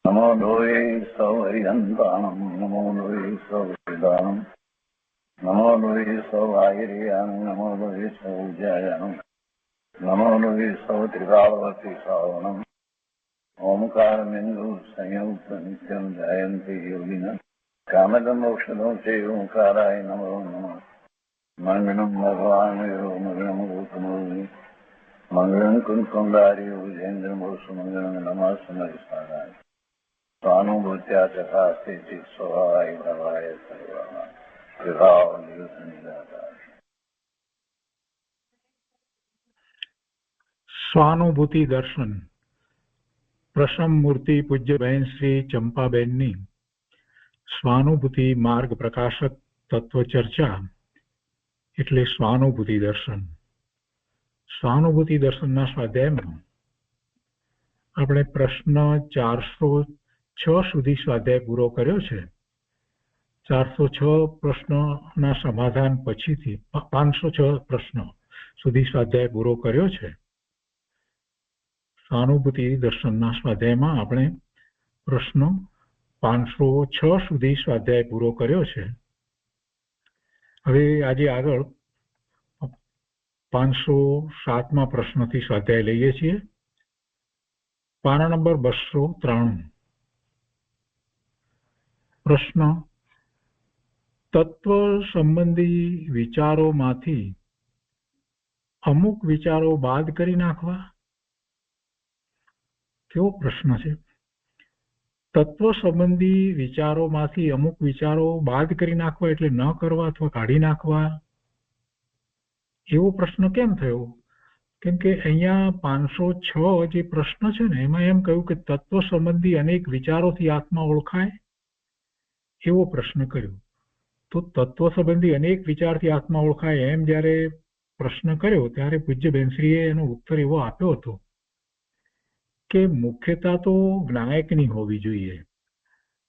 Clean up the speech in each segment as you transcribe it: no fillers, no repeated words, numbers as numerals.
નમો લોહે સૌહરિહંતાણમ નમો લોહે સૌવેદાણમ નમો લોહે સૌઆયર્યાણમ નમો લોહે સૌજ્યાયાણમ નમો લોહે સૌત્રિકાવતી શ્રાવણમ ઓમકારમેન્દુ સંયુક્ત નિત્યમ જયંતી યોગિના કામદમોક્ષદો છે ઓંકારાય નમો નમઃ મંગળમ ભગવાન મંગળમ ગૌતમોની મંગળમ કુંકુંડારી વિજેન્દ્રમોષ મંગળમ નમઃ સમયસારાય સ્વાનુભૂત્યા ચકાસ્તે સ્વભાવાય ભવાય સર્વા વિભાવ નિદાતા. સ્વાનુભૂતિ દર્શન પ્રસન્ન મૂર્તિ પૂજ્ય બહેન શ્રી ચંપાબેનની સ્વાનુભૂતિ માર્ગ પ્રકાશક તત્વ ચર્ચા એટલે સ્વાનુભૂતિ દર્શન. સ્વાનુભૂતિ દર્શનના સ્વાધ્યાયમાં આપણે પ્રશ્ન 406 સુધી સ્વાધ્યાય પૂરો કર્યો છે. 406 પ્રશ્નોના સમાધાન પછીથી 506 પ્રશ્નો સુધી સ્વાધ્યાય પૂરો કર્યો છે. સ્વાનુભૂતિ દર્શનના સ્વાધ્યાયમાં આપણે પ્રશ્નો 506 સુધી સ્વાધ્યાય પૂરો કર્યો છે. હવે આજે આગળ 507મા પ્રશ્નથી સ્વાધ્યાય લઈએ છીએ. પાના નંબર 293. પ્રશ્ન: તત્વ સંબંધી વિચારોમાંથી અમુક વિચારો બાદ કરી નાખવા. કેવો પ્રશ્ન છે? તત્વ સંબંધી વિચારોમાંથી અમુક વિચારો બાદ કરી નાખવા એટલે ન કરવા અથવા કાઢી નાખવા. એવો પ્રશ્ન કેમ થયો? કેમ કે અહીંયા 506 જે પ્રશ્ન છે ને એમાં એમ કહ્યું કે તત્વ સંબંધી અનેક વિચારોથી આત્મા ઓળખાય, એવો પ્રશ્ન કર્યો. તો તત્વ સંબંધી અનેક વિચારથી આત્મા ઓળખાય એમ જ્યારે પ્રશ્ન કર્યો ત્યારે પૂજ્ય બેનશ્રીએ એનો ઉત્તર એવો આપ્યો હતો કે મુખ્યતા તો જ્ઞાયકની હોવી જોઈએ.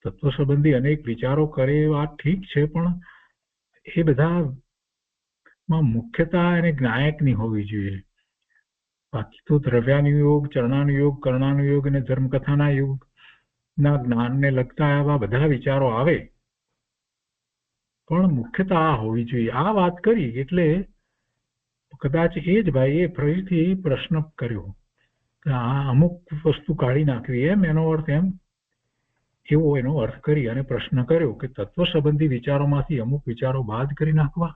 તત્વ સંબંધી અનેક વિચારો કરે એ વાત ઠીક છે, પણ એ બધામાં મુખ્યતા અને જ્ઞાયકની હોવી જોઈએ. બાકી તો દ્રવ્યાનુયોગ, ચરણાનુયોગ, કર્ણાનુયોગ અને ધર્મકથાના યોગના જ્ઞાનને લગતા એવા બધા વિચારો આવે, પણ મુખ્યતા આ હોવી જોઈએ. આ વાત કરી એટલે કદાચ એ જ ભાઈએ ફરીથી પ્રશ્ન કર્યો કે આ અમુક વસ્તુ કાઢી નાખવી, એમ એનો અર્થ એવો એનો અર્થ કરી અને પ્રશ્ન કર્યો કે તત્વ સંબંધી વિચારોમાંથી અમુક વિચારો બાદ કરી નાખવા.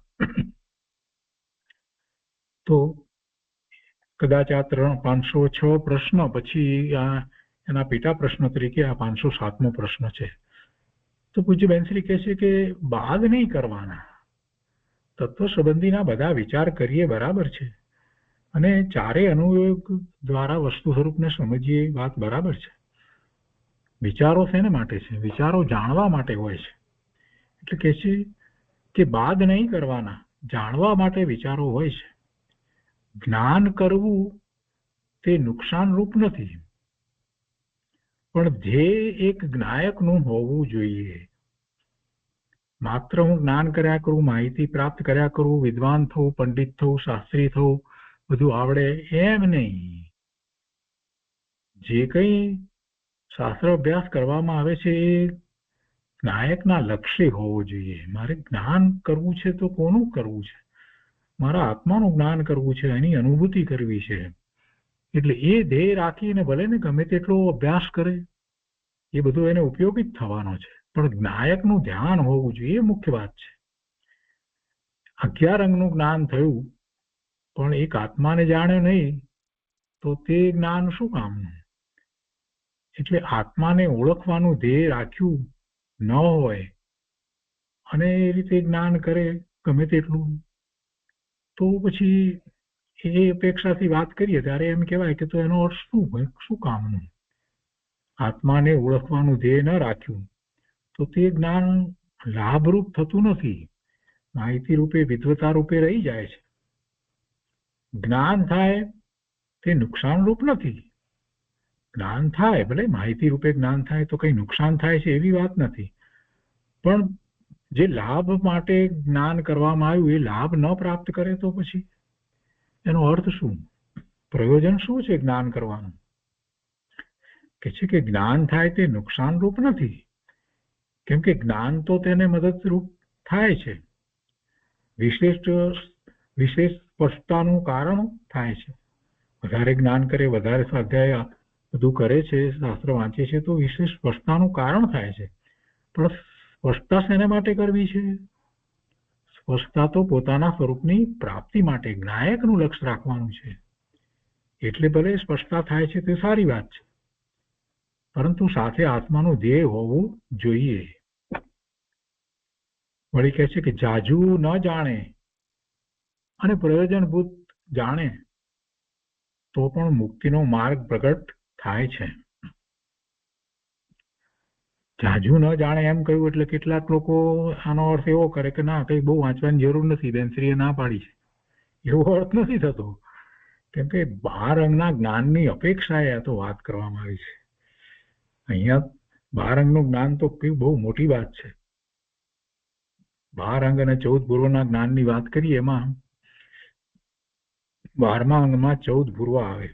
તો કદાચ આ 506 પ્રશ્ન પછી એના પેટા પ્રશ્ન તરીકે આ 507મો પ્રશ્ન છે. તો પૂજ્ય બેનશ્રી કહે છે કે બાદ નહીં કરવાના. તત્વ સંબંધીના બધા વિચાર કરીએ બરાબર છે, અને ચારેય અનુયોગ દ્વારા વસ્તુ સ્વરૂપને સમજીએ વાત બરાબર છે. વિચારો શેના માટે છે? વિચારો જાણવા માટે હોય છે. એટલે કહે છે કે બાદ નહીં કરવાના, જાણવા માટે વિચારો હોય છે. જ્ઞાન કરવું તે નુકસાનરૂપ નથી, પણ ધ્યેય એક જ્ઞાયકનું હોવું જોઈએ. માત્ર હું જ્ઞાન કર્યા કરું, માહિતી પ્રાપ્ત કર્યા કરું, વિદ્વાન થવું, પંડિત થવું, શાસ્ત્રી થવું, બધું આવડે એમ નહીં. જે કંઈ શાસ્ત્ર અભ્યાસ કરવામાં આવે છે એ જ્ઞાયકના લક્ષ્ય હોવો જોઈએ. મારે જ્ઞાન કરવું છે તો કોનું કરવું છે? મારા આત્માનું જ્ઞાન કરવું છે, એની અનુભૂતિ કરવી છે. એટલે એ ધ્યેય રાખીને ભલે ને ગમે તેટલો અભ્યાસ કરે, એ બધું એને ઉપયોગી જ થવાનો છે, પણ જ્ઞાયકનું ધ્યાન હોવું જોઈએ, એ મુખ્ય વાત છે. 11 અંગનું જ્ઞાન થયું પણ એક આત્માને જાણ્યો નહીં તો તે જ્ઞાન શું કામનું? એટલે આત્માને ઓળખવાનું ધ્યેય રાખ્યું ન હોય અને એ રીતે જ્ઞાન કરે ગમે તેટલું, તો પછી એ અપેક્ષાથી વાત કરીએ ત્યારે એમ કહેવાય કે તો એનો અર્થ શું કામનું? આત્માને ઓળખવાનું ધ્યેય ન રાખ્યું તો તે જ્ઞાન લાભરૂપ થતું નથી, માહિતી રૂપે, વિદ્વતા રૂપે રહી જાય છે. જ્ઞાન થાય તે નુકસાનરૂપ નથી. જ્ઞાન થાય, ભલે માહિતી રૂપે જ્ઞાન થાય તો કંઈ નુકસાન થાય છે એવી વાત નથી, પણ જે લાભ માટે જ્ઞાન કરવામાં આવ્યું એ લાભ ન પ્રાપ્ત કરે તો પછી એનો અર્થ શું? પ્રયોજન શું છે જ્ઞાન કરવાનું? કે છે કે જ્ઞાન થાય તે નુકસાનરૂપ નથી, કેમ કે જ્ઞાન તો તેને મદદરૂપ થાય છે, વિશેષ સ્પષ્ટતાનું કારણ થાય છે. વધારે જ્ઞાન કરે, વધારે સ્વાધ્યાય બધું કરે છે, શાસ્ત્ર વાંચે છે તો વિશેષ સ્પષ્ટતાનું કારણ થાય છે. પણ સ્પષ્ટતા શેના માટે કરવી છે? સ્પષ્ટતા તો પોતાના સ્વરૂપની પ્રાપ્તિ માટે જ્ઞાયકનું લક્ષ્ય રાખવાનું છે. એટલે ભલે સ્પષ્ટતા થાય છે તે સારી વાત છે, પરંતુ સાથે આત્માનું ધ્યેય હોવું જોઈએ. વળી કહે છે કે જાજુ ન જાણે અને પ્રયોજનભૂત જાણે તો પણ મુક્તિનો માર્ગ પ્રગટ થાય છે. જાજુ ન જાણે એમ કહ્યું એટલે કેટલાક લોકો આનો અર્થ એવો કરે કે ના, કઈ બહુ વાંચવાની જરૂર નથી, બેનશ્રીએ ના પાડી છે. એવો અર્થ નથી થતો, કેમ કે 12 અંગના જ્ઞાનની અપેક્ષાએ આ તો વાત કરવામાં આવી છે. અહીંયા 12 અંગનું જ્ઞાન તો બહુ મોટી વાત છે. 12 અંગ અને 14 પૂર્વના જ્ઞાનની વાત કરીએ, એમાં 12મા અંગમાં 14 પૂર્વ આવે.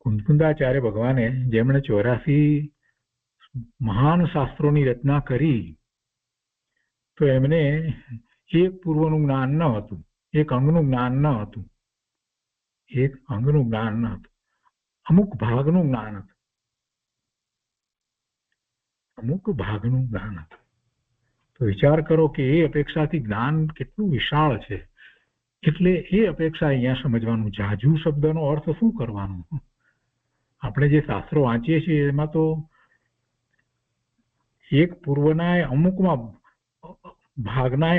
કુંદકુંદાચાર્ય ભગવાને જેમણે 84 મહાન શાસ્ત્રોની રચના કરી, તો એમને એક પૂર્વનું જ્ઞાન ન હતું, એક અંગનું જ્ઞાન ન હતું, એક અંગનું જ્ઞાન ન હતું, અમુક ભાગનું જ્ઞાન હતું, અમુક ભાગનું જ્ઞાન હતું. તો વિચાર કરો કે એ અપેક્ષાથી જ્ઞાન કેટલું વિશાળ છે. એટલે એ અપેક્ષા અહીંયા સમજવાનું. જાજુ શબ્દનો અર્થ શું કરવાનો? આપણે જે શાસ્ત્રો વાંચીએ છીએ એમાં તો એક પૂર્વના અમુકમાં ભાગના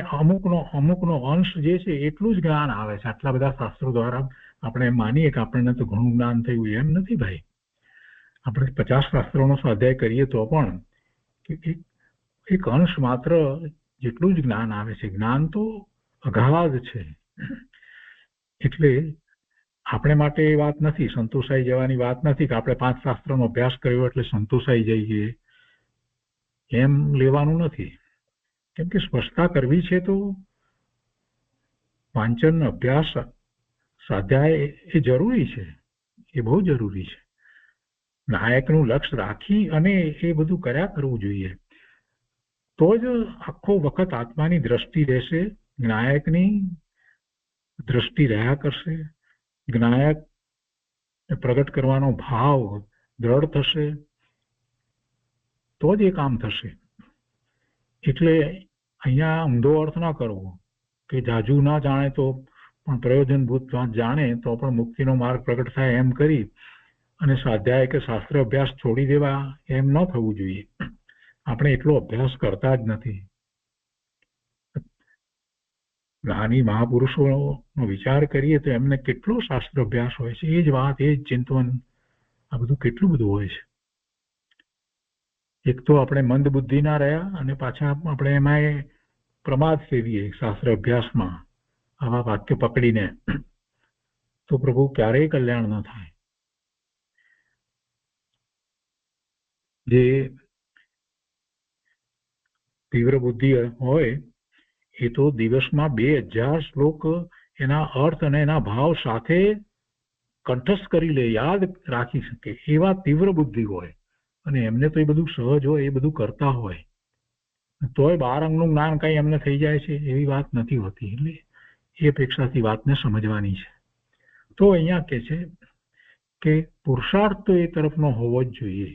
અમુકનો અંશ જે છે એટલું જ જ્ઞાન આવે છે. આટલા બધા શાસ્ત્રો દ્વારા આપણે એમ માનીએ કે આપણને તો ઘણું જ્ઞાન થયું, એમ નથી ભાઈ. આપણે 50 શાસ્ત્રોનો સ્વાધ્યાય કરીએ તો પણ એક અંશ માત્ર જેટલું જ જ્ઞાન આવે છે. જ્ઞાન તો અગાધ છે. એટલે આપણે માટે એ વાત નથી, સંતોષાઈ જવાની વાત નથી કે આપણે 5 શાસ્ત્રોનો અભ્યાસ કર્યો એટલે સંતોષાઈ જઈએ, એમ લેવાનું નથી. કેમ કે સ્પષ્ટતા કરવી છે તો વાંચન, અભ્યાસ, સ્વાધ્યાય એ જરૂરી છે, એ બહુ જરૂરી છે. નાયકનું લક્ષ્ય રાખી અને એ બધું કર્યા કરવું જોઈએ, તો જ આખો વખત આત્માની દ્રષ્ટિ રહેશે, જ્ઞાયકની દ્રષ્ટિ રહ્યા કરશે, જ્ઞાયક પ્રગટ કરવાનો ભાવ દ્રઢ થશે, તો જ એ કામ થશે. એટલે અહીંયા ઊંધો અર્થ ના કરવો કે જાજુ ના જાણે તો પણ પ્રયોજનભૂત જાણે તો પણ મુક્તિનો માર્ગ પ્રગટ થાય એમ કરી અને સ્વાધ્યાય કે શાસ્ત્ર અભ્યાસ છોડી દેવા, એમ ન થવું જોઈએ. આપણે એટલો અભ્યાસ કરતા જ નથી. જ્ઞાની મહાપુરુષોનો વિચાર કરીએ તો એમને કેટલો શાસ્ત્ર અભ્યાસ હોય છે. એ જ વાત, એ જ ચિંતન, આ બધું કેટલું બધું હોય છે. એક તો આપણે મંદ બુદ્ધિ ના રહ્યા અને પાછા આપણે એમાં પ્રમાદ સેવીએ શાસ્ત્ર અભ્યાસમાં આવા વાક્ય પકડીને, તો પ્રભુ ક્યારેય કલ્યાણ ન થાય. જે તીવ્ર બુદ્ધિ હોય એ તો દિવસમાં 2000 શ્લોક એના અર્થ અને એના ભાવ સાથે કંઠસ્થ કરી લે, યાદ રાખી શકે, એવા તીવ્ર બુદ્ધિ હોય. અને એમને તો એ બધું સહજ હોય, એ બધું કરતા હોય, તોય 12 અંગનું જ્ઞાન કઈ એમને થઈ જાય છે એવી વાત નથી હોતી. એટલે એ અપેક્ષાથી વાતને સમજવાની છે. તો અહીંયા કે છે કે પુરુષાર્થ તો એ તરફનો હોવો જ જોઈએ.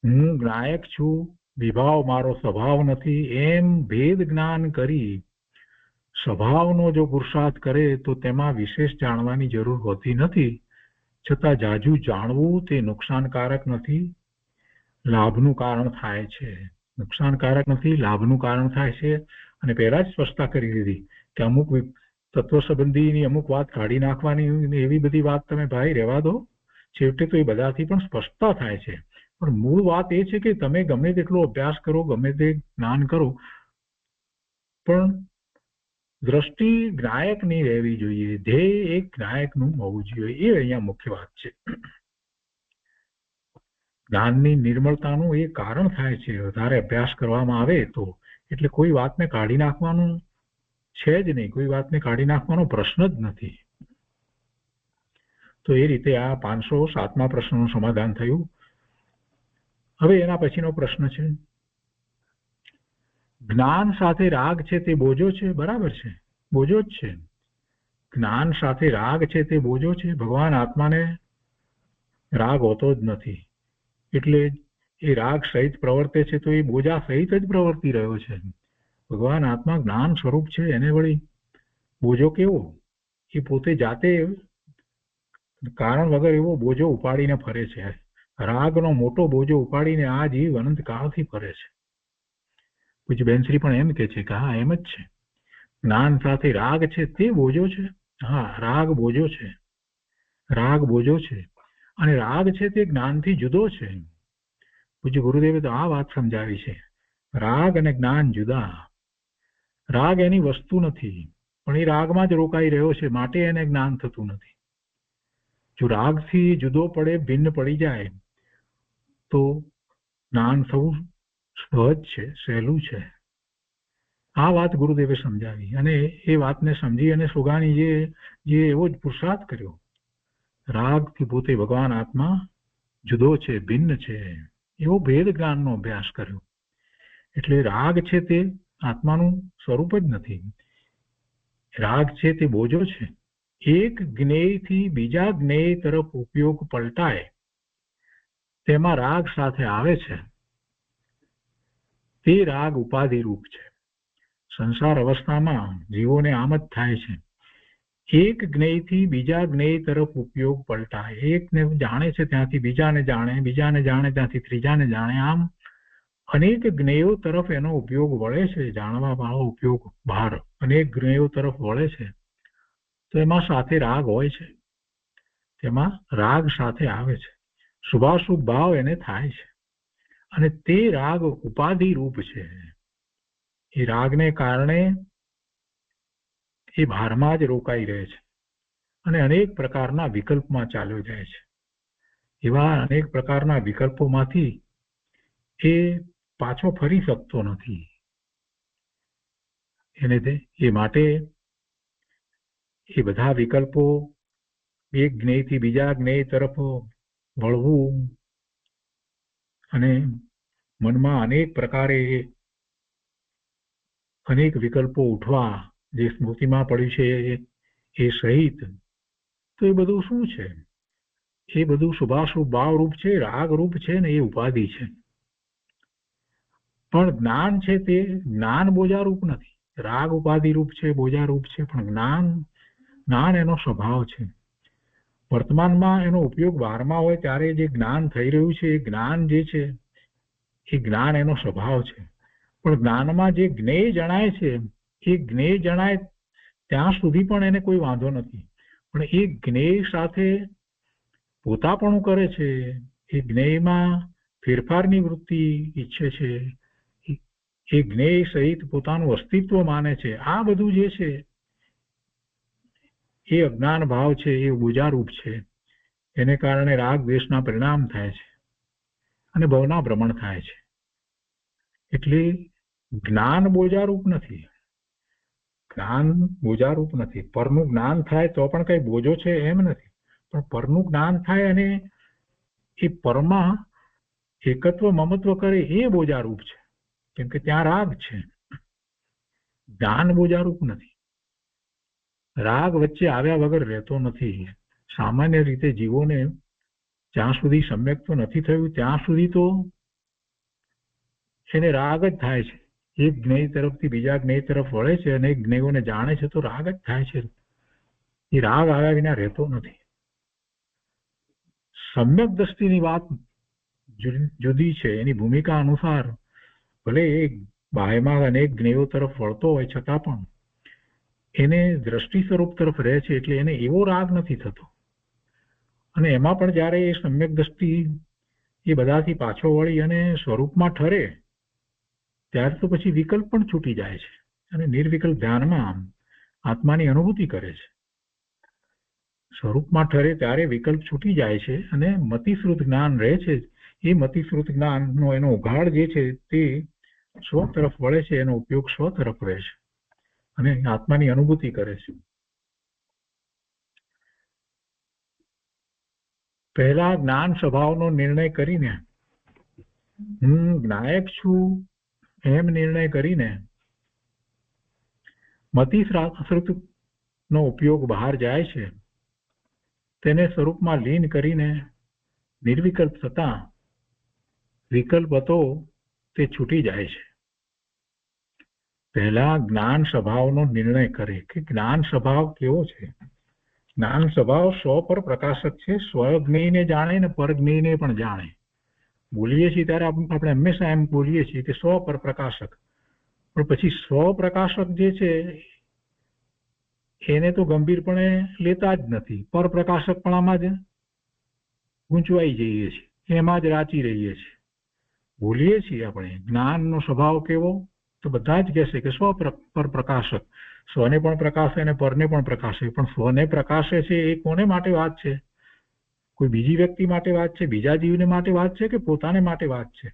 હું જ્ઞાયક છું, વિભાવ મારો સ્વભાવ નથી, એમ ભેદ જ્ઞાન કરી સ્વભાવનો જો પુરુષાર્થ કરે તો તેમાં વિશેષ જાણવાની જરૂર હોતી નથી. છતાં જાજુ જાણવું તે નુકસાનકારક નથી, લાભનું કારણ થાય છે. નુકસાનકારક નથી, લાભનું કારણ થાય છે. અને પહેલા જ સ્પષ્ટતા કરી દીધી કે અમુક તત્વ સંબંધીની અમુક વાત કાઢી નાખવાની, એવી બધી વાત તમે ભાઈ રહેવા દો. છેવટે તો એ બધાથી પણ સ્પષ્ટતા થાય છે. પણ મૂળ વાત એ છે કે તમે ગમે તેટલો અભ્યાસ કરો, ગમે તે જ્ઞાન કરો, પણ દ્રષ્ટિ જ્ઞાયકની રહેવી જોઈએ, ધ્યેય એક જ્ઞાયકનું હોવું જોઈએ. એ અહીંયા મુખ્ય વાત છે. જ્ઞાનની નિર્મળતાનું એ કારણ થાય છે. વધારે અભ્યાસ કરવામાં આવે તો, એટલે કોઈ વાતને કાઢી નાખવાનું છે જ નહીં, કોઈ વાતને કાઢી નાખવાનો પ્રશ્ન જ નથી. તો એ રીતે આ 507મા પ્રશ્નનું સમાધાન થયું. હવે એના પછીનો પ્રશ્ન છે, જ્ઞાન સાથે રાગ છે તે બોજો છે? બરાબર છે, બોજો જ છે. જ્ઞાન સાથે રાગ છે તે બોજો છે. ભગવાન આત્માને રાગ હોતો જ નથી, એટલે એ રાગ સહિત પ્રવર્તે છે તો એ બોજા સહિત જ પ્રવર્તી રહ્યો છે. ભગવાન આત્મા જ્ઞાન સ્વરૂપ છે, એને વળી બોજો કેવો? એ પોતે જાતે કારણ વગર એવો બોજો ઉપાડીને ફરે છે. રાગનો મોટો બોજો ઉપાડીને આ જીવ અનંત કાળથી ફરે છે. પૂજ્ય બેનશ્રી પણ એમ કે છે કે હા, એમ જ છે. જ્ઞાન સાથે રાગ છે તે બોજો છે. હા, રાગ બોજો છે, રાગ બોજો છે. અને રાગ છે તે જ્ઞાનથી જુદો છે. પૂજ્ય ગુરુદેવે તો આ વાત સમજાવી છે, રાગ અને જ્ઞાન જુદા. રાગ એની વસ્તુ નથી, પણ એ રાગમાં જ રોકાઈ રહ્યો છે, માટે એને જ્ઞાન થતું નથી. જો રાગથી જુદો પડે, ભિન્ન પડી જાય તો જ્ઞાન થવું સહજ છે, સહેલું છે. આ વાત ગુરુદેવે સમજાવી, અને એ વાતને સમજી અને સુગાણીએ જે એવો જ પુરુષાર્થ કર્યો, રાગથી પોતે ભગવાન આત્મા જુદો છે, ભિન્ન છે, એવો ભેદ જ્ઞાનનો અભ્યાસ કર્યો. એટલે રાગ છે તે આત્માનું સ્વરૂપ જ નથી. રાગ છે તે બોજો છે. એક જ્ઞેયથી બીજા જ્ઞેય તરફ ઉપયોગ પલટાય તેમાં રાગ સાથે આવે છે, તે રાગ ઉપાધિ રૂપ છે. સંસાર અવસ્થામાં જીવોને આમ જ થાય છે. એક જ્ઞેયથી બીજા જ્ઞેય તરફ ઉપયોગ પલટાય. એકને જાણે છે ત્યાંથી બીજાને જાણે, બીજાને જાણે ત્યાંથી ત્રીજાને જાણે, આમ અનેક જ્ઞેયો તરફ એનો ઉપયોગ વળે છે. જાણવા વાળો ઉપયોગ બહાર અનેક જ્ઞેયો તરફ વળે છે, તો એમાં સાથે રાગ હોય છે, તેમાં રાગ સાથે આવે છે. શુભાશુભ ભાવ એને થાય છે, અને તે રાગ ઉપાધિ રૂપ છે. એ રાગને કારણે એ ભારમાં જ રોકાઈ રહે છે, અને અનેક પ્રકારના વિકલ્પમાં ચાલ્યો જાય છે. એવા અનેક પ્રકારના વિકલ્પોમાંથી એ પાછો ફરી શકતો નથી. એ માટે એ બધા વિકલ્પો, એક જ્ઞેયથી બીજા જ્ઞેય તરફ વળવું અને મનમાં અનેક પ્રકારે અનેક વિકલ્પો ઉઠવા, જે સ્મૃતિમાં પડ્યું છે એ સહિત, તો એ બધું શું છે? એ બધું શુભાશુભ ભાવ રૂપ છે, રાગ રૂપ છે, ને એ ઉપાધિ છે. પણ જ્ઞાન છે તે જ્ઞાન બોજા રૂપ નથી. રાગ ઉપાધિ રૂપ છે, બોજા રૂપ છે, પણ જ્ઞાન એનો સ્વભાવ છે. વર્તમાનમાં એનો ઉપયોગ બહારમાં હોય ત્યારે જે જ્ઞાન થઈ રહ્યું છે, એ જ્ઞાન જે છે એ જ્ઞાન એનો સ્વભાવ છે. પણ જ્ઞાનમાં જે જ્ઞેય જણાય છે, એ જ્ઞેય જણાય ત્યાં સુધી પણ એને કોઈ વાંધો નથી. પણ એ જ્ઞેય સાથે પોતાપણું કરે છે, એ જ્ઞેયમાં ફેરફારની વૃત્તિ ઈચ્છે છે, એ જ્ઞેય સહિત પોતાનું અસ્તિત્વ માને છે. આ બધું જે છે એ અજ્ઞાન ભાવ છે, એ બોજારૂપ છે. એને કારણે રાગ દ્વેષના પરિણામ થાય છે અને ભવના ભ્રમણ થાય છે. એટલે જ્ઞાન બોજારૂપ નથી. જ્ઞાન બોજારૂપ નથી. પરનું જ્ઞાન થાય તો પણ કઈ બોજો છે એમ નથી, પણ પરનું જ્ઞાન થાય અને એ પરમાં એકત્વ મમત્વ કરે એ બોજારૂપ છે, કેમ કે ત્યાં રાગ છે. જ્ઞાન બોજારૂપ નથી. રાગ વચ્ચે આવ્યા વગર રહેતો નથી. સામાન્ય રીતે જીવોને જ્યાં સુધી સમ્યક્ત્વ નથી થયું ત્યાં સુધી તો એને રાગ જ થાય છે. એક જ્ઞેય તરફથી બીજા જ્ઞેય તરફ વળે છે અને એક જ્ઞેયોને જાણે છે તો રાગ જ થાય છે. એ રાગ આવ્યા વિના રહેતો નથી. સમ્યક દ્રષ્ટિની વાત જુદી છે. એની ભૂમિકા અનુસાર ભલે એ બાહ્યમાં અનેક જ્ઞેયો તરફ વળતો હોય છતાં પણ એને દ્રષ્ટિ સ્વરૂપ તરફ રહે છે, એટલે એને એવો રાગ નથી થતો. અને એમાં પણ જ્યારે એ સમ્યક દ્રષ્ટિ એ બધાથી પાછો વળી અને સ્વરૂપમાં ઠરે ત્યારે તો પછી વિકલ્પ પણ છૂટી જાય છે અને નિર્વિકલ્પ ધ્યાનમાં આત્માની અનુભૂતિ કરે છે. સ્વરૂપમાં ઠરે ત્યારે વિકલ્પ છૂટી જાય છે અને મતિશ્રુત જ્ઞાન રહે છે. એ મતિશ્રુત જ્ઞાનનો એનો ઉઘાડ જે છે તે સ્વ તરફ વળે છે, એનો ઉપયોગ સ્વ તરફ રહે છે અને આત્માની અનુભૂતિ કરે છે. પહેલા જ્ઞાન સ્વભાવનો નિર્ણય કરીને હું જ્ઞાયક છું એમ નિર્ણય કરીને મતિ શ્રુતનો ઉપયોગ બહાર જાય છે, તેને સ્વરૂપમાં લીન કરીને નિર્વિકલ્પ થતા વિકલ્પ હતો તે છૂટી જાય છે. પહેલા જ્ઞાન સ્વભાવનો નિર્ણય કરે કે જ્ઞાન સ્વભાવ કેવો છે. જ્ઞાન સ્વભાવ સ્વ પર પ્રકાશક છે. સ્વજ્ઞેયને જાણે ને પરજ્ઞેયને પણ જાણે. બોલીએ છીએ ત્યારે આપણે હંમેશા એમ બોલીએ છીએ કે સ્વ પર પ્રકાશક, પણ પછી સ્વ પ્રકાશક જે છે એને તો ગંભીરપણે લેતા જ નથી. પર પ્રકાશકપણામાં જ ગૂંચવાઈ જઈએ છીએ, એમાં જ રાચી રહીએ છીએ. બોલીએ છીએ આપણે જ્ઞાનનો સ્વભાવ કેવો, તો બધા જ કહેશે કે સ્વ પર પ્રકાશક. સ્વને પણ પ્રકાશે અને પરને પણ પ્રકાશે. પણ સ્વને પ્રકાશે છે એ કોને માટે વાત છે? કોઈ બીજી વ્યક્તિ માટે વાત છે, બીજા જીવને માટે વાત છે કે પોતાને માટે વાત છે?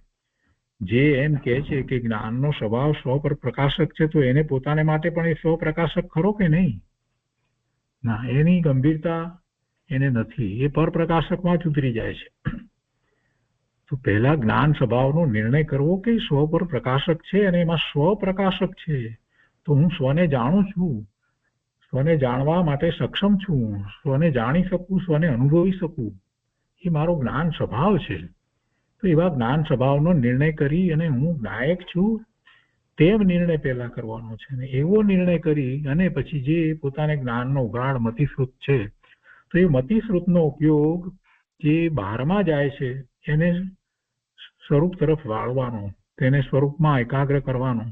જે એમ કહે છે કે જ્ઞાનનો સ્વભાવ સ્વ પર પ્રકાશક છે, તો એને પોતાને માટે પણ એ સ્વ પ્રકાશક ખરો કે નહીં? ના, એની ગંભીરતા એને નથી. એ પર પ્રકાશકમાં જ ઉતરી જાય છે. તો પહેલા જ્ઞાન સ્વભાવનો નિર્ણય કરવો કે સ્વ પર પ્રકાશક છે અને એમાં સ્વ પ્રકાશક છે, તો હું સ્વને જાણું છું, સ્વને જાણવા માટે સક્ષમ છું, સ્વને જાણી શકું, સ્વને અનુભવી શકું, એ મારો જ્ઞાન સ્વભાવ છે. તો એવા જ્ઞાન સ્વભાવનો નિર્ણય કરી અને હું નાયક છું તેમ નિર્ણય પહેલા કરવાનો છે. અને એવો નિર્ણય કરી અને પછી જે પોતાને જ્ઞાનનો ઉઘાડ મતિશ્રુત છે, તો એ મતિશ્રુતનો ઉપયોગ જે બહારમાં જાય છે એને સ્વરૂપ તરફ વાળવાનો, તેને સ્વરૂપમાં એકાગ્ર કરવાનો.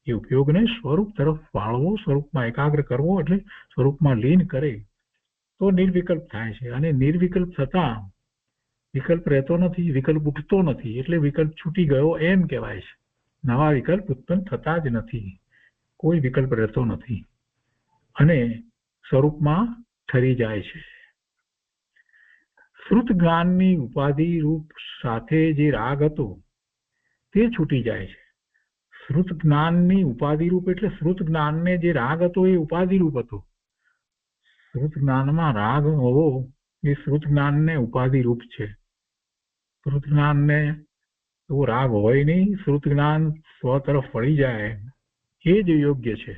એ ઉપયોગને સ્વરૂપ તરફ વાળવો, સ્વરૂપમાં એકાગ્ર કરવો, એટલે સ્વરૂપમાં લીન કરે તો નિર્વિકલ્પ થાય છે. અને નિર્વિકલ્પ થતા વિકલ્પ રહેતો નથી, વિકલ્પ ઉઠતો નથી, એટલે વિકલ્પ છૂટી ગયો એમ કહેવાય છે. નવા વિકલ્પ ઉત્પન્ન થતા જ નથી, કોઈ વિકલ્પ રહેતો નથી અને સ્વરૂપમાં ઠરી જાય છે. શ્રુત જ્ઞાનની ઉપાધિ રૂપ સાથે જે રાગ હતો તે છૂટી જાય છે. શ્રુત જ્ઞાનની ઉપાધિ રૂપ એટલે શ્રુત જ્ઞાનને જે રાગ હતો એ ઉપાધિ રૂપ હતો. શ્રુત જ્ઞાનમાં રાગ હોવો એ શ્રુત જ્ઞાનને ઉપાધિ રૂપ છે. શ્રુત જ્ઞાનને એવો રાગ હોય નહીં, શ્રુત જ્ઞાન સ્વ તરફ વળી જાય એ જ યોગ્ય છે.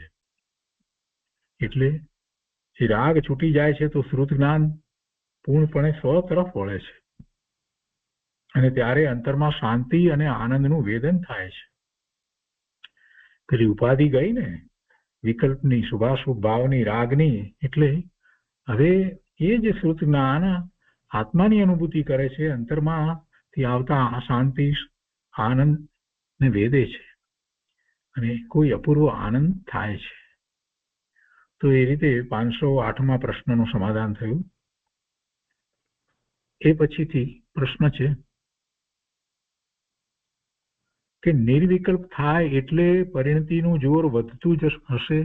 એટલે જે રાગ છૂટી જાય છે તો શ્રુત જ્ઞાન પૂર્ણપણે સ્વ તરફ વળે છે અને ત્યારે અંતરમાં શાંતિ અને આનંદનું વેદન થાય છે. પેલી ઉપાધિ ગઈ ને વિકલ્પની, શુભાશુભ ભાવની, રાગની, એટલે હવે એ જ શ્રુત જ્ઞાન આત્માની અનુભૂતિ કરે છે, અંતરમાંથી આવતા શાંતિ આનંદ ને વેદે છે અને કોઈ અપૂર્વ આનંદ થાય છે. તો એ રીતે 508મા પ્રશ્નનું સમાધાન થયું. એ પછીથી પ્રશ્ન છે કે નિર્વિકલ્પ થાય એટલે પરિણતિનું જોર વધતું જ હશે.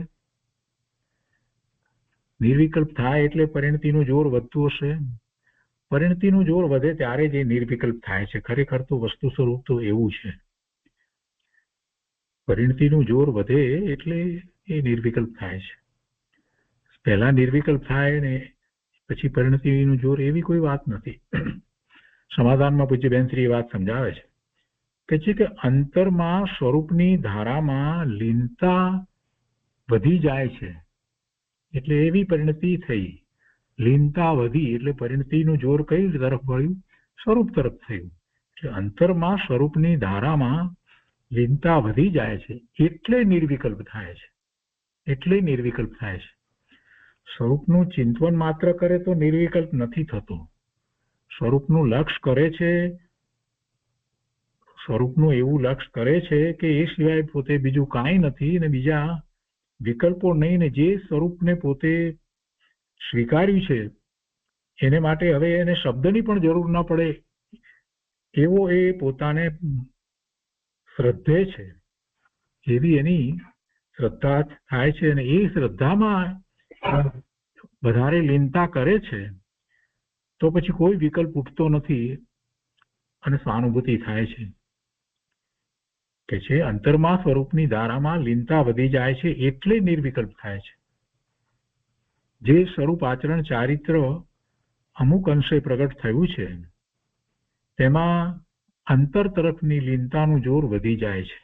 નિર્વિકલ્પ થાય એટલે પરિણતિનું જોર વધતું હશે. પરિણતિનું જોર વધે ત્યારે જ એ નિર્વિકલ્પ થાય છે. ખરેખર તો વસ્તુ સ્વરૂપ તો એવું છે. પરિણતિનું જોર વધે એટલે એ નિર્વિકલ્પ થાય છે. પહેલા નિર્વિકલ્પ થાય ને પછી પરિણતિનું જોર, એવી કોઈ વાત નથી. સમાધાનમાં પૂજ્ય બેનશ્રી વાત સમજાવે છે કે અંતરમાં સ્વરૂપની ધારામાં લીનતા વધી જાય છે એટલે એવી પરિણતિ થઈ. લીનતા વધી એટલે પરિણતિનું જોર કઈ તરફ વળ્યું? સ્વરૂપ તરફ થયું. એટલે અંતરમાં સ્વરૂપની ધારામાં લીનતા વધી જાય છે એટલે નિર્વિકલ્પ થાય છે. એટલે નિર્વિકલ્પ થાય છે. સ્વરૂપનું ચિંતન માત્ર કરે તો નિર્વિકલ્પ નથી થતો. સ્વરૂપનું લક્ષ કરે છે, સ્વરૂપનું એવું લક્ષ કરે છે કે એ સિવાય પોતે બીજું કાંઈ નથી ને બીજા વિકલ્પો નહીં, ને જે સ્વરૂપને પોતે સ્વીકાર્યું છે એને માટે હવે એને શબ્દની પણ જરૂર ન પડે એવો એ પોતાને શ્રદ્ધે છે, એવી એની શ્રદ્ધા થાય છે. અને એ શ્રદ્ધામાં વધારે લીનતા કરે છે તો પછી કોઈ વિકલ્પ ઉઠતો નથી અને સ્વાનુભૂતિ થાય છે. કે છે અંતરમાં સ્વરૂપની ધારામાં લીનતા વધી જાય છે એટલે નિર્વિકલ્પ થાય છે. જે સ્વરૂપ આચરણ ચારિત્ર અમુક અંશે પ્રગટ થયું છે તેમાં અંતર તરફની લીનતાનું જોર વધી જાય છે.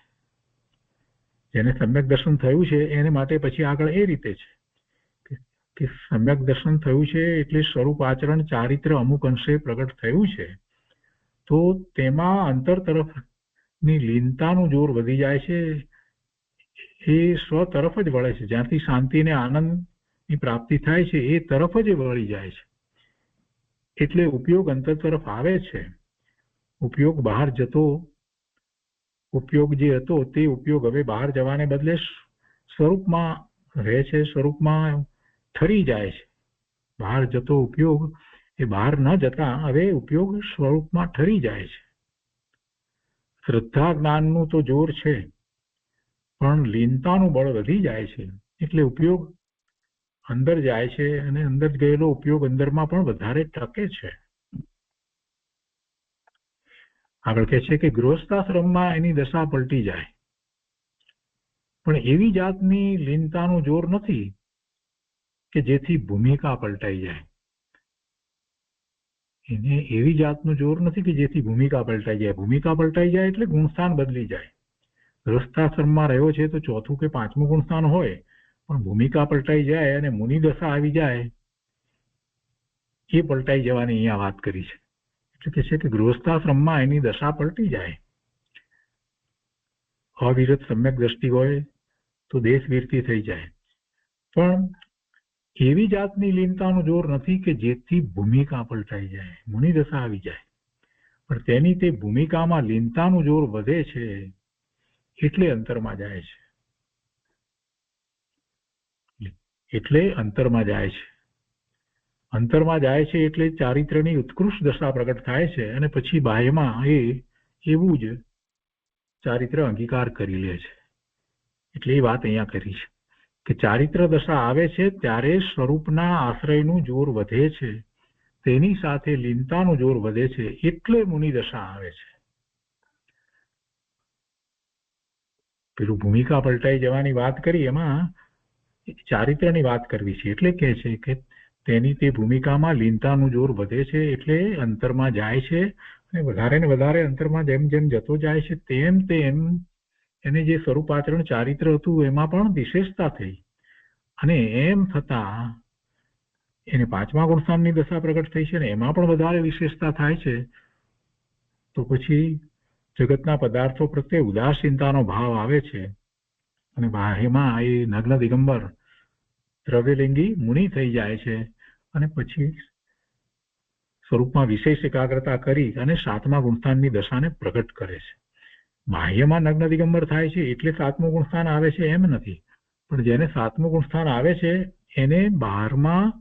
જેને સમ્યક દર્શન થયું છે એને માટે પછી આગળ એ રીતે છે કે સમ્યક દર્શન થયું છે એટલે સ્વરૂપ આચરણ ચારિત્ર અમુક અંશે પ્રગટ થયું છે તો તેમાં અંતર તરફની લીનતાનું જોર વધી જાય છે. એ સ્વ તરફ જ વળે છે. જ્યાંથી શાંતિ અને આનંદની પ્રાપ્તિ થાય છે એ તરફ જ વળી જાય છે. એટલે ઉપયોગ અંતર તરફ આવે છે. ઉપયોગ બહાર જતો ઉપયોગ જે હતો તે ઉપયોગ હવે બહાર જવાને બદલે સ્વરૂપમાં રહે છે, સ્વરૂપમાં ઠરી જાય છે. બહાર જતો ઉપયોગ એ બહાર ન જતા હવે ઉપયોગ સ્વરૂપમાં ઠરી જાય છે. શ્રદ્ધા જ્ઞાનનું તો જોર છે પણ લીનતાનું બળ વધી જાય છે એટલે ઉપયોગ અંદર જાય છે અને અંદર ગયેલો ઉપયોગ અંદરમાં પણ વધારે ટકે છે. આગળ કહે છે કે ગૃહસ્થાશ્રમમાં એની દશા પલટી જાય પણ એવી જાતની લીનતાનું જોર નથી કે જેથી ભૂમિકા પલટાઈ જાય. એને એવી જાતનું જોર નથી કે જેથી ભૂમિકા પલટાઈ જાય. ભૂમિકા પલટાઈ જાય એટલે ગુણસ્થાન બદલી જાય. ગૃહસ્થાશ્રમમાં રહ્યો છે તો ચોથું કે પાંચમું ગુણસ્થાન હોય પણ ભૂમિકા પલટાઈ જાય અને મુનિ દશા આવી જાય એ પલટાઈ જવાની અહીંયા વાત કરી છે. એટલે કે છે કે ગૃહસ્થાશ્રમમાં એની દશા પલટી જાય. અવિરત સમ્યક દ્રષ્ટિ હોય તો દેશવીરતી થઈ જાય પણ એવી જાતની લીનતાનું જોર નથી કે જેથી ભૂમિકા પલટાઈ જાય, મુનિ દશા આવી જાય. પણ તેની તે ભૂમિકામાં લીનતાનું જોર વધે છે એટલે અંતરમાં જાય છે. એટલે અંતરમાં જાય છે. અંતરમાં જાય છે એટલે ચારિત્રની ઉત્કૃષ્ટ દશા પ્રગટ થાય છે અને પછી બાહ્યમાં એ એવું જ ચારિત્ર અંગીકાર કરી લે છે. એટલે એ વાત અહીંયા કરી છે કે ચારિત્ર દશા આવે છે ત્યારે સ્વરૂપના આશ્રયનું જોર વધે છે, તેની સાથે લીનતાનું જોર વધે છે એટલે મુનિ દશા આવે છે. પેલું ભૂમિકા પલટાઈ જવાની વાત કરી એમાં ચારિત્રની વાત કરવી છે એટલે કહે છે કે તેની તે ભૂમિકામાં લીનતાનું જોર વધે છે એટલે અંતરમાં જાય છે અને વધારે ને વધારે અંતરમાં જેમ જેમ જતો જાય છે તેમ તેમ એને જે સ્વરૂપ આચરણ ચારિત્ર હતું એમાં પણ વિશેષતા થઈ અને એમ થતા એને પાંચમા ગુણસ્થાનની દશા પ્રગટ થઈ છે ને એમાં પણ વધારે વિશેષતા થાય છે. તો પછી જગતના પદાર્થો પ્રત્યે ઉદાસીનતાનો ભાવ આવે છે અને બાહ્યમાં એ નગ્ન દિગંબર દ્રવ્યલિંગી મુનિ થઈ જાય છે અને પછી સ્વરૂપમાં વિશેષ એકાગ્રતા કરી અને સાતમા ગુણસ્થાનની દશાને પ્રગટ કરે છે. બાહ્યમાં નગ્ન દિગંબર થાય છે એટલે સાતમું ગુણસ્થાન આવે છે એમ નથી, પણ જેને સાતમું ગુણસ્થાન આવે છે એને બહારમાં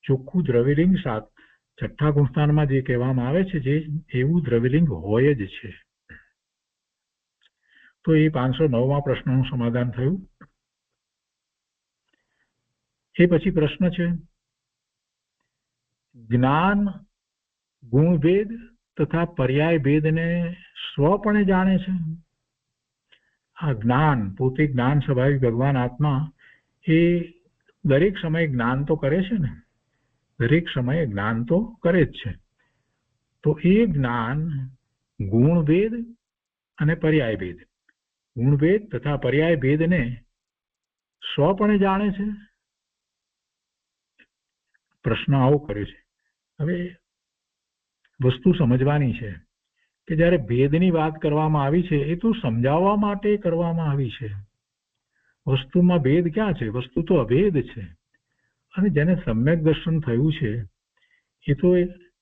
ચોખ્ખું દ્રવ્યલિંગ છઠ્ઠા ગુણસ્થાનમાં જે કહેવામાં આવે છે જે એવું દ્રવ્યલિંગ હોય જ છે. તો એ 509મા પ્રશ્નનું સમાધાન થયું. એ પછી પ્રશ્ન છે જ્ઞાન ગુણભેદ તથા પર્યાય ભેદને સ્વપણે જાણે છે. આ જ્ઞાન પોતે જ્ઞાન સ્વભાવિક ભગવાન આત્મા એ દરેક સમયે જ્ઞાન તો કરે છે ને, દરેક સમયે જ્ઞાન તો કરે જ છે. તો એ જ્ઞાન ગુણભેદ અને પર્યાય ભેદ, ગુણભેદ તથા પર્યાય ભેદને સ્વપણે જાણે છે. પ્રશ્ન આવો કર્યો છે. હવે વસ્તુ સમજવાની છે કે જ્યારે ભેદની વાત કરવામાં આવી છે એ તો સમજાવવા માટે કરવામાં આવી છે. વસ્તુમાં ભેદ ક્યાં છે? વસ્તુ તો અભેદ છે. અને જેને સમ્યક દર્શન થયું છે એ તો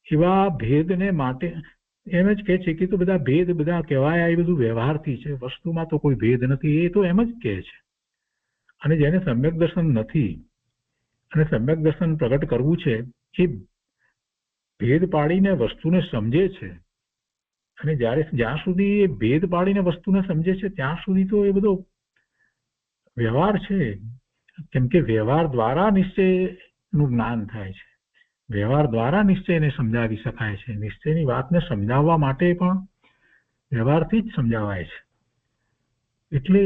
એવા ભેદને માટે એમ જ કહે છે કે તો બધા ભેદ બધા કહેવાય એ બધું વ્યવહારથી છે, વસ્તુમાં તો કોઈ ભેદ નથી, એ તો એમ જ કહે છે. અને જેને સમ્યક દર્શન નથી અને સમ્યક દર્શન પ્રગટ કરવું છે એ ભેદ પાડીને વસ્તુને સમજે છે અને જ્યાં સુધી એ ભેદ પાડીને વસ્તુને સમજે છે ત્યાં સુધી તો એ બધો વ્યવહાર છે. કેમ કે વ્યવહાર દ્વારા નિશ્ચયનું જ્ઞાન થાય છે, વ્યવહાર દ્વારા નિશ્ચયને સમજાવી શકાય છે. નિશ્ચયની વાતને સમજાવવા માટે પણ વ્યવહારથી જ સમજાવાય છે. એટલે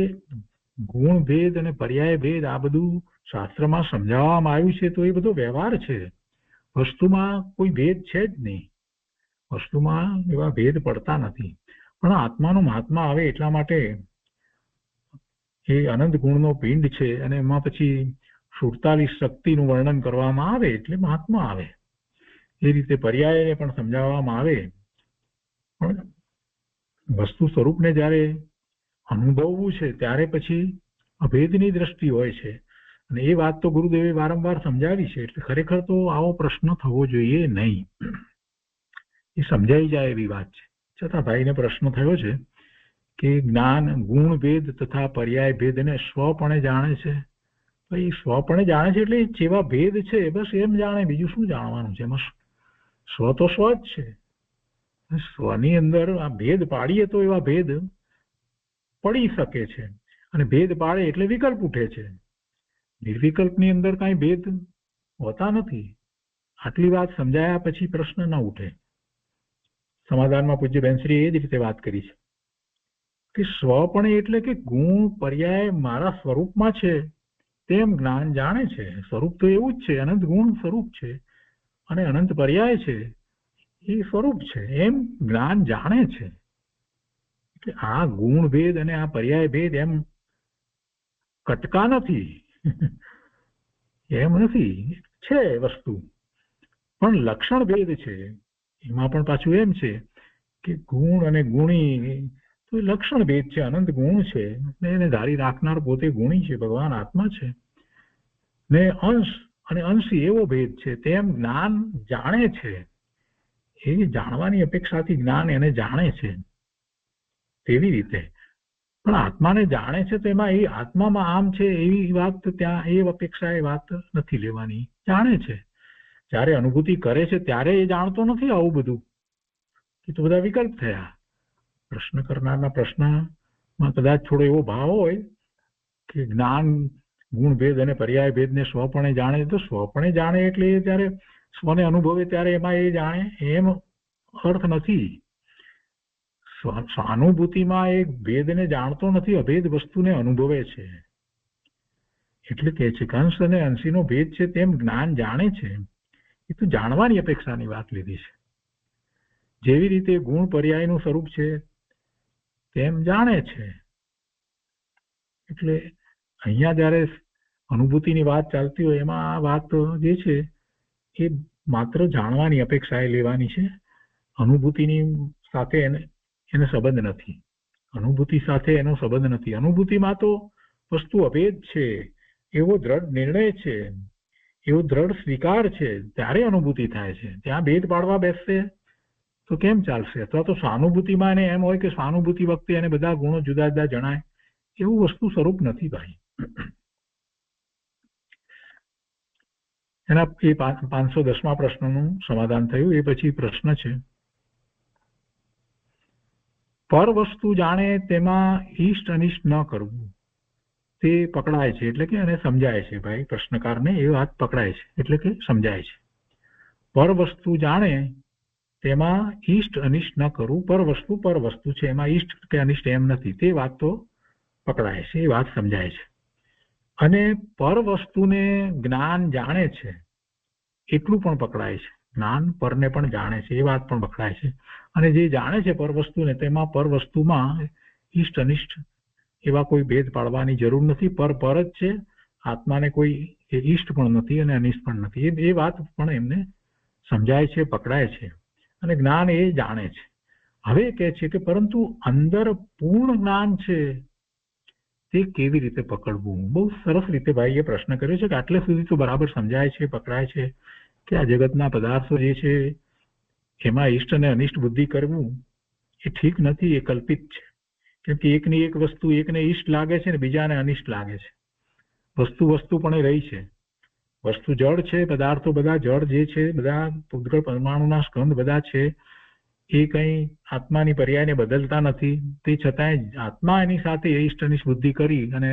ગુણ ભેદ અને પર્યાય ભેદ આ બધું શાસ્ત્રમાં સમજાવવામાં આવ્યું છે તો એ બધો વ્યવહાર છે. વસ્તુમાં કોઈ ભેદ છે જ નહીં, વસ્તુમાં એવા ભેદ પડતા નથી. પણ આત્માનું મહાત્મા આવે એટલા માટે એ અનંત ગુણનો પિંડ છે અને એમાં પછી 47 શક્તિનું વર્ણન કરવામાં આવે એટલે મહાત્મા આવે. એ રીતે પર્યાયને પણ સમજાવવામાં આવે. પણ વસ્તુ સ્વરૂપને જ્યારે અનુભવવું છે ત્યારે પછી અભેદની દ્રષ્ટિ હોય છે અને એ વાત તો ગુરુદેવે વારંવાર સમજાવી છે. એટલે ખરેખર તો આવો પ્રશ્ન થવો જોઈએ નહીં, એ સમજાઈ જાય એવી વાત છે. છતાં ભાઈને પ્રશ્ન થયો છે કે જ્ઞાન ગુણ ભેદ તથા પર્યાય ભેદને સ્વપણે જાણે છે. ભાઈ સ્વપણે જાણે છે એટલે જેવા ભેદ છે બસ એમ જાણે, બીજું શું જાણવાનું છે? એમાં સ્વ તો સ્વ જ છે. સ્વની અંદર આ ભેદ પાડીએ તો એવા ભેદ પડી શકે છે અને ભેદ પાડે એટલે વિકલ્પ ઉઠે છે. નિર્વિકલ્પની અંદર કાંઈ ભેદ હોતા નથી. આટલી વાત સમજાયા પછી પ્રશ્ન ન ઉઠે. સમાધાનમાં પૂજ્ય બેનશ્રીએ એ જ રીતે વાત કરી છે કે સ્વપણે એટલે કે ગુણ પર્યાય મારા સ્વરૂપમાં છે તેમ જ્ઞાન જાણે છે. સ્વરૂપ તો એવું જ છે, અનંત ગુણ સ્વરૂપ છે અને અનંત પર્યાય છે એ સ્વરૂપ છે એમ જ્ઞાન જાણે છે. એટલે આ ગુણ ભેદ અને આ પર્યાય ભેદ એમ કટકા નથી, એમ નથી, છે વસ્તુ, પણ લક્ષણ ભેદ છે. એમાં પણ પાછું એમ છે કે ગુણ અને ગુણી તો લક્ષણ ભેદ છે. અનંત ગુણ છે ને એને ધારી રાખનાર પોતે ગુણી છે, ભગવાન આત્મા છે ને અંશ અને અંશી એવો ભેદ છે તેમ જ્ઞાન જાણે છે. એ જાણવાની અપેક્ષાથી જ્ઞાન એને જાણે છે તેવી રીતે. પણ આત્માને જાણે છે તો એમાં એ આત્મામાં આમ છે એવી વાત ત્યાં એ અપેક્ષા એ વાત નથી લેવાની. જાણે છે, જ્યારે અનુભૂતિ કરે છે ત્યારે એ જાણતો નથી આવું બધું. એ તો બધા વિકલ્પ થયા. પ્રશ્ન કરનારના પ્રશ્નમાં કદાચ થોડો એવો ભાવ હોય કે જ્ઞાન ગુણ ભેદ અને પર્યાય ભેદને સ્વપણે જાણે, તો સ્વપણે જાણે એટલે એ ત્યારે સ્વને અનુભવે ત્યારે એમાં એ જાણે એમ અર્થ નથી. સ્વાનુભૂતિમાં એ ભેદને જાણતો નથી, અભેદ વસ્તુને અનુભવે છે. એટલે કે છે કે અંશ અને અંશીનો ભેદ છે તેમ જ્ઞાન જાણે છે. એ તો જાણવાની અપેક્ષાની વાત લીધી છે. જેવી રીતે ગુણ પર્યાયનું સ્વરૂપ છે તેમ જાણે છે. એટલે અહીંયા જયારે અનુભૂતિની વાત ચાલતી હોય એમાં આ વાત જે છે એ માત્ર જાણવાની અપેક્ષા એ લેવાની છે. અનુભૂતિની સાથે એને સંબંધ નથી. અનુભૂતિ સાથે એનો સંબંધ નથી. અનુભૂતિમાં તો વસ્તુ અભેદ છે એવો દ્રઢ નિર્ણય છે, એવો દ્રઢ સ્વીકાર છે, ત્યારે અનુભૂતિ થાય છે. ત્યાં ભેદ પાડવા બેસશે તો કેમ ચાલશે? અથવા તો સહાનુભૂતિમાં એને એમ હોય કે સહાનુભૂતિ વખતે એને બધા ગુણો જુદા જુદા જણાય, એવું વસ્તુ સ્વરૂપ નથી ભાઈ. એના એ 510મા પ્રશ્નનું સમાધાન થયું. એ પછી પ્રશ્ન છે પર વસ્તુ જાણે તેમાં ઈષ્ટ અનિષ્ટ ન કરવું તે પકડાય છે. એટલે કે એને સમજાય છે ભાઈ, પ્રશ્નકારને એ વાત પકડાય છે એટલે કે સમજાય છે. પર વસ્તુ જાણે તેમાં ઈષ્ટ અનિષ્ટ ન કરવું. પર વસ્તુ છે, એમાં ઈષ્ટ કે અનિષ્ટ એમ નથી, તે વાત તો પકડાય છે, એ વાત સમજાય છે. અને પર વસ્તુને જ્ઞાન જાણે છે એટલું પણ પકડાય છે. જ્ઞાન પરને પણ જાણે છે એ વાત પણ પકડાય છે. અને જે જાણે છે પર વસ્તુને તેમાં પર વસ્તુમાં ઈષ્ટ અનિષ્ટ એવા કોઈ ભેદ પાડવાની જરૂર નથી. પર જ છે, આત્માને કોઈ ઈષ્ટ પણ નથી અને અનિષ્ટ પણ નથી. એ વાત પણ એમને સમજાય છે, પકડાય છે અને જ્ઞાન એ જાણે છે. હવે કહે છે કે પરંતુ અંદર પૂર્ણ જ્ઞાન છે તે કેવી રીતે પકડવું? બહુ સરસ રીતે ભાઈએ પ્રશ્ન કર્યો છે કે આટલે સુધી તો બરાબર સમજાય છે, પકડાય છે કે આ જગતના પદાર્થો જે છે એમાં ઈષ્ટ અને અનિષ્ટ બુદ્ધિ કરવું એ ઠીક નથી, એ કલ્પિત છે. કેમ કે એકની એક વસ્તુ એકને ઈષ્ટ લાગે છે ને બીજાને અનિષ્ટ લાગે છે. વસ્તુ પણ રહી છે. વસ્તુ જળ છે, પદાર્થો બધા જળ જે છે, બધા પૂતગળ પરમાણુના સ્કંદ બધા છે, એ કંઈ આત્માની પર્યાયને બદલતા નથી. તે છતાંય આત્મા એની સાથે ઈષ્ટ અનિષ્ટ બુદ્ધિ કરી અને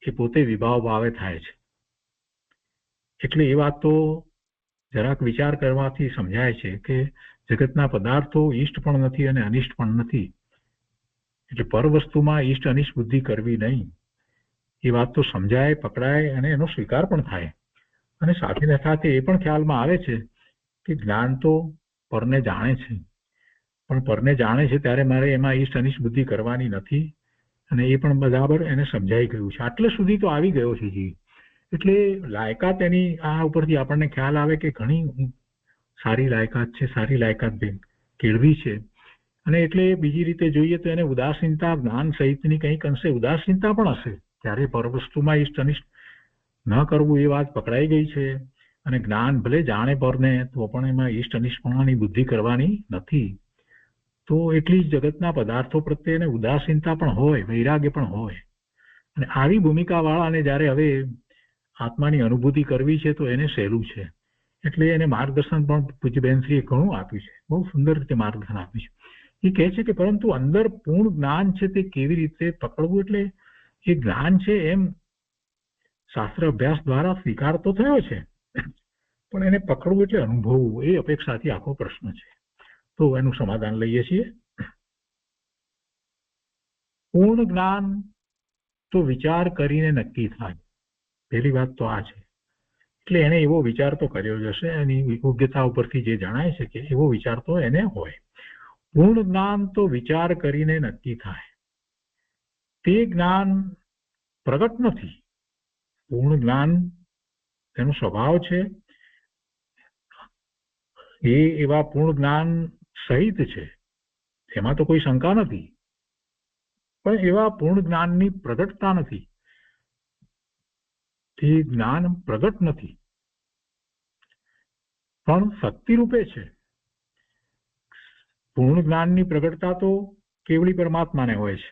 એ પોતે વિભાવ ભાવે થાય છે. એટલે એ વાત તો જરાક વિચાર કરવાથી સમજાય છે કે જગતના પદાર્થો ઈષ્ટ પણ નથી અને અનિષ્ટ પણ નથી. એટલે પર વસ્તુમાં ઈષ્ટ અનિષ્ટ બુદ્ધિ કરવી નહીં, એ વાત તો સમજાય, પકડાય અને એનો સ્વીકાર પણ થાય. અને સાથે સાથે એ પણ ખ્યાલમાં આવે છે કે જ્ઞાન તો પરને જાણે છે, પણ પરને જાણે છે ત્યારે મારે એમાં ઈષ્ટ અનિષ્ટ બુદ્ધિ કરવાની નથી, અને એ પણ બરાબર એને સમજાઈ ગયું છે. આટલે સુધી તો આવી ગયો છે જીવ. એટલે લાયકાત એની આ ઉપરથી આપણને ખ્યાલ આવે કે ઘણી સારી લાયકાત છે, સારી લાયકાત કેળવી છે. અને એટલે બીજી રીતે જોઈએ તો એને ઉદાસીનતા જ્ઞાન સહિતની કંઈક અંશે ઉદાસીનતા પણ હશે. ત્યારે પરવસ્તુમાં ઈષ્ટ અનિષ્ટ ન કરવું એ વાત પકડાઈ ગઈ છે, અને જ્ઞાન ભલે જાણે પરને તો પણ એમાં ઈષ્ટ અનિષ્ટપણાની બુદ્ધિ કરવાની નથી. તો એટલી જ જગતના પદાર્થો પ્રત્યે એને ઉદાસીનતા પણ હોય, વૈરાગ્ય પણ હોય. અને આવી ભૂમિકા વાળાને જ્યારે હવે આત્માની અનુભૂતિ કરવી છે તો એને સહેલું છે. એટલે એને માર્ગદર્શન પણ પૂજ્ય બેનશ્રીએ ઘણું આપ્યું છે, બહુ સુંદર રીતે માર્ગદર્શન આપ્યું છે. એ કહે છે કે પરંતુ અંદર પૂર્ણ જ્ઞાન છે તે કેવી રીતે પકડવું. એટલે એ જ્ઞાન છે એમ શાસ્ત્ર અભ્યાસ દ્વારા સ્વીકાર તો થયો છે, પણ એને પકડવું એટલે અનુભવવું એ અપેક્ષાથી આખો પ્રશ્ન છે. તો એનું સમાધાન લઈએ છીએ. પૂર્ણ જ્ઞાન તો વિચાર કરીને નક્કી થાય. પહેલી વાત તો આ છે. એટલે એને એવો વિચાર તો કર્યો જ હશે, એની યોગ્યતા ઉપરથી જે જણાય છે કે એવો વિચાર તો એને હોય. પૂર્ણ જ્ઞાન તો વિચાર કરીને નક્કી થાય. તે જ્ઞાન પ્રગટ નથી. પૂર્ણ જ્ઞાન એનો સ્વભાવ છે, એ એવા પૂર્ણ જ્ઞાન સહિત છે, એમાં તો કોઈ શંકા નથી. પણ એવા પૂર્ણ જ્ઞાનની પ્રગટતા નથી. તે જ્ઞાન પ્રગટ નથી, પણ શક્તિ રૂપે છે. પૂર્ણ જ્ઞાનની પ્રગટતા તો કેવળી પરમાત્માને હોય છે.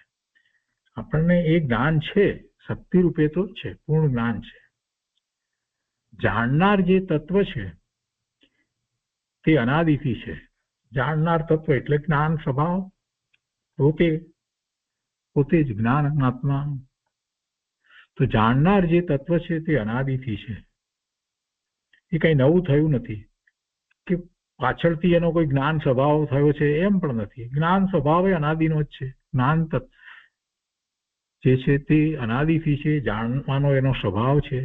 આપણને એ જ્ઞાન છે, શક્તિ રૂપે તો છે, પૂર્ણ જ્ઞાન છે. જાણનાર જે તત્વ છે તે અનાદિથી છે. જાણનાર તત્વ એટલે જ્ઞાન સ્વભાવ, પોતે જ જ્ઞાન આત્મા. તો જાણનાર જે તત્વ છે તે અનાદિથી છે. એ કઈ નવું થયું નથી કે પાછળથી એનો કોઈ જ્ઞાન સ્વભાવ થયો છે, એમ પણ નથી. જ્ઞાન સ્વભાવ એ અનાદિનો જ છે. જ્ઞાન જે છે તે અનાદિથી છે, જાણવાનો એનો સ્વભાવ છે.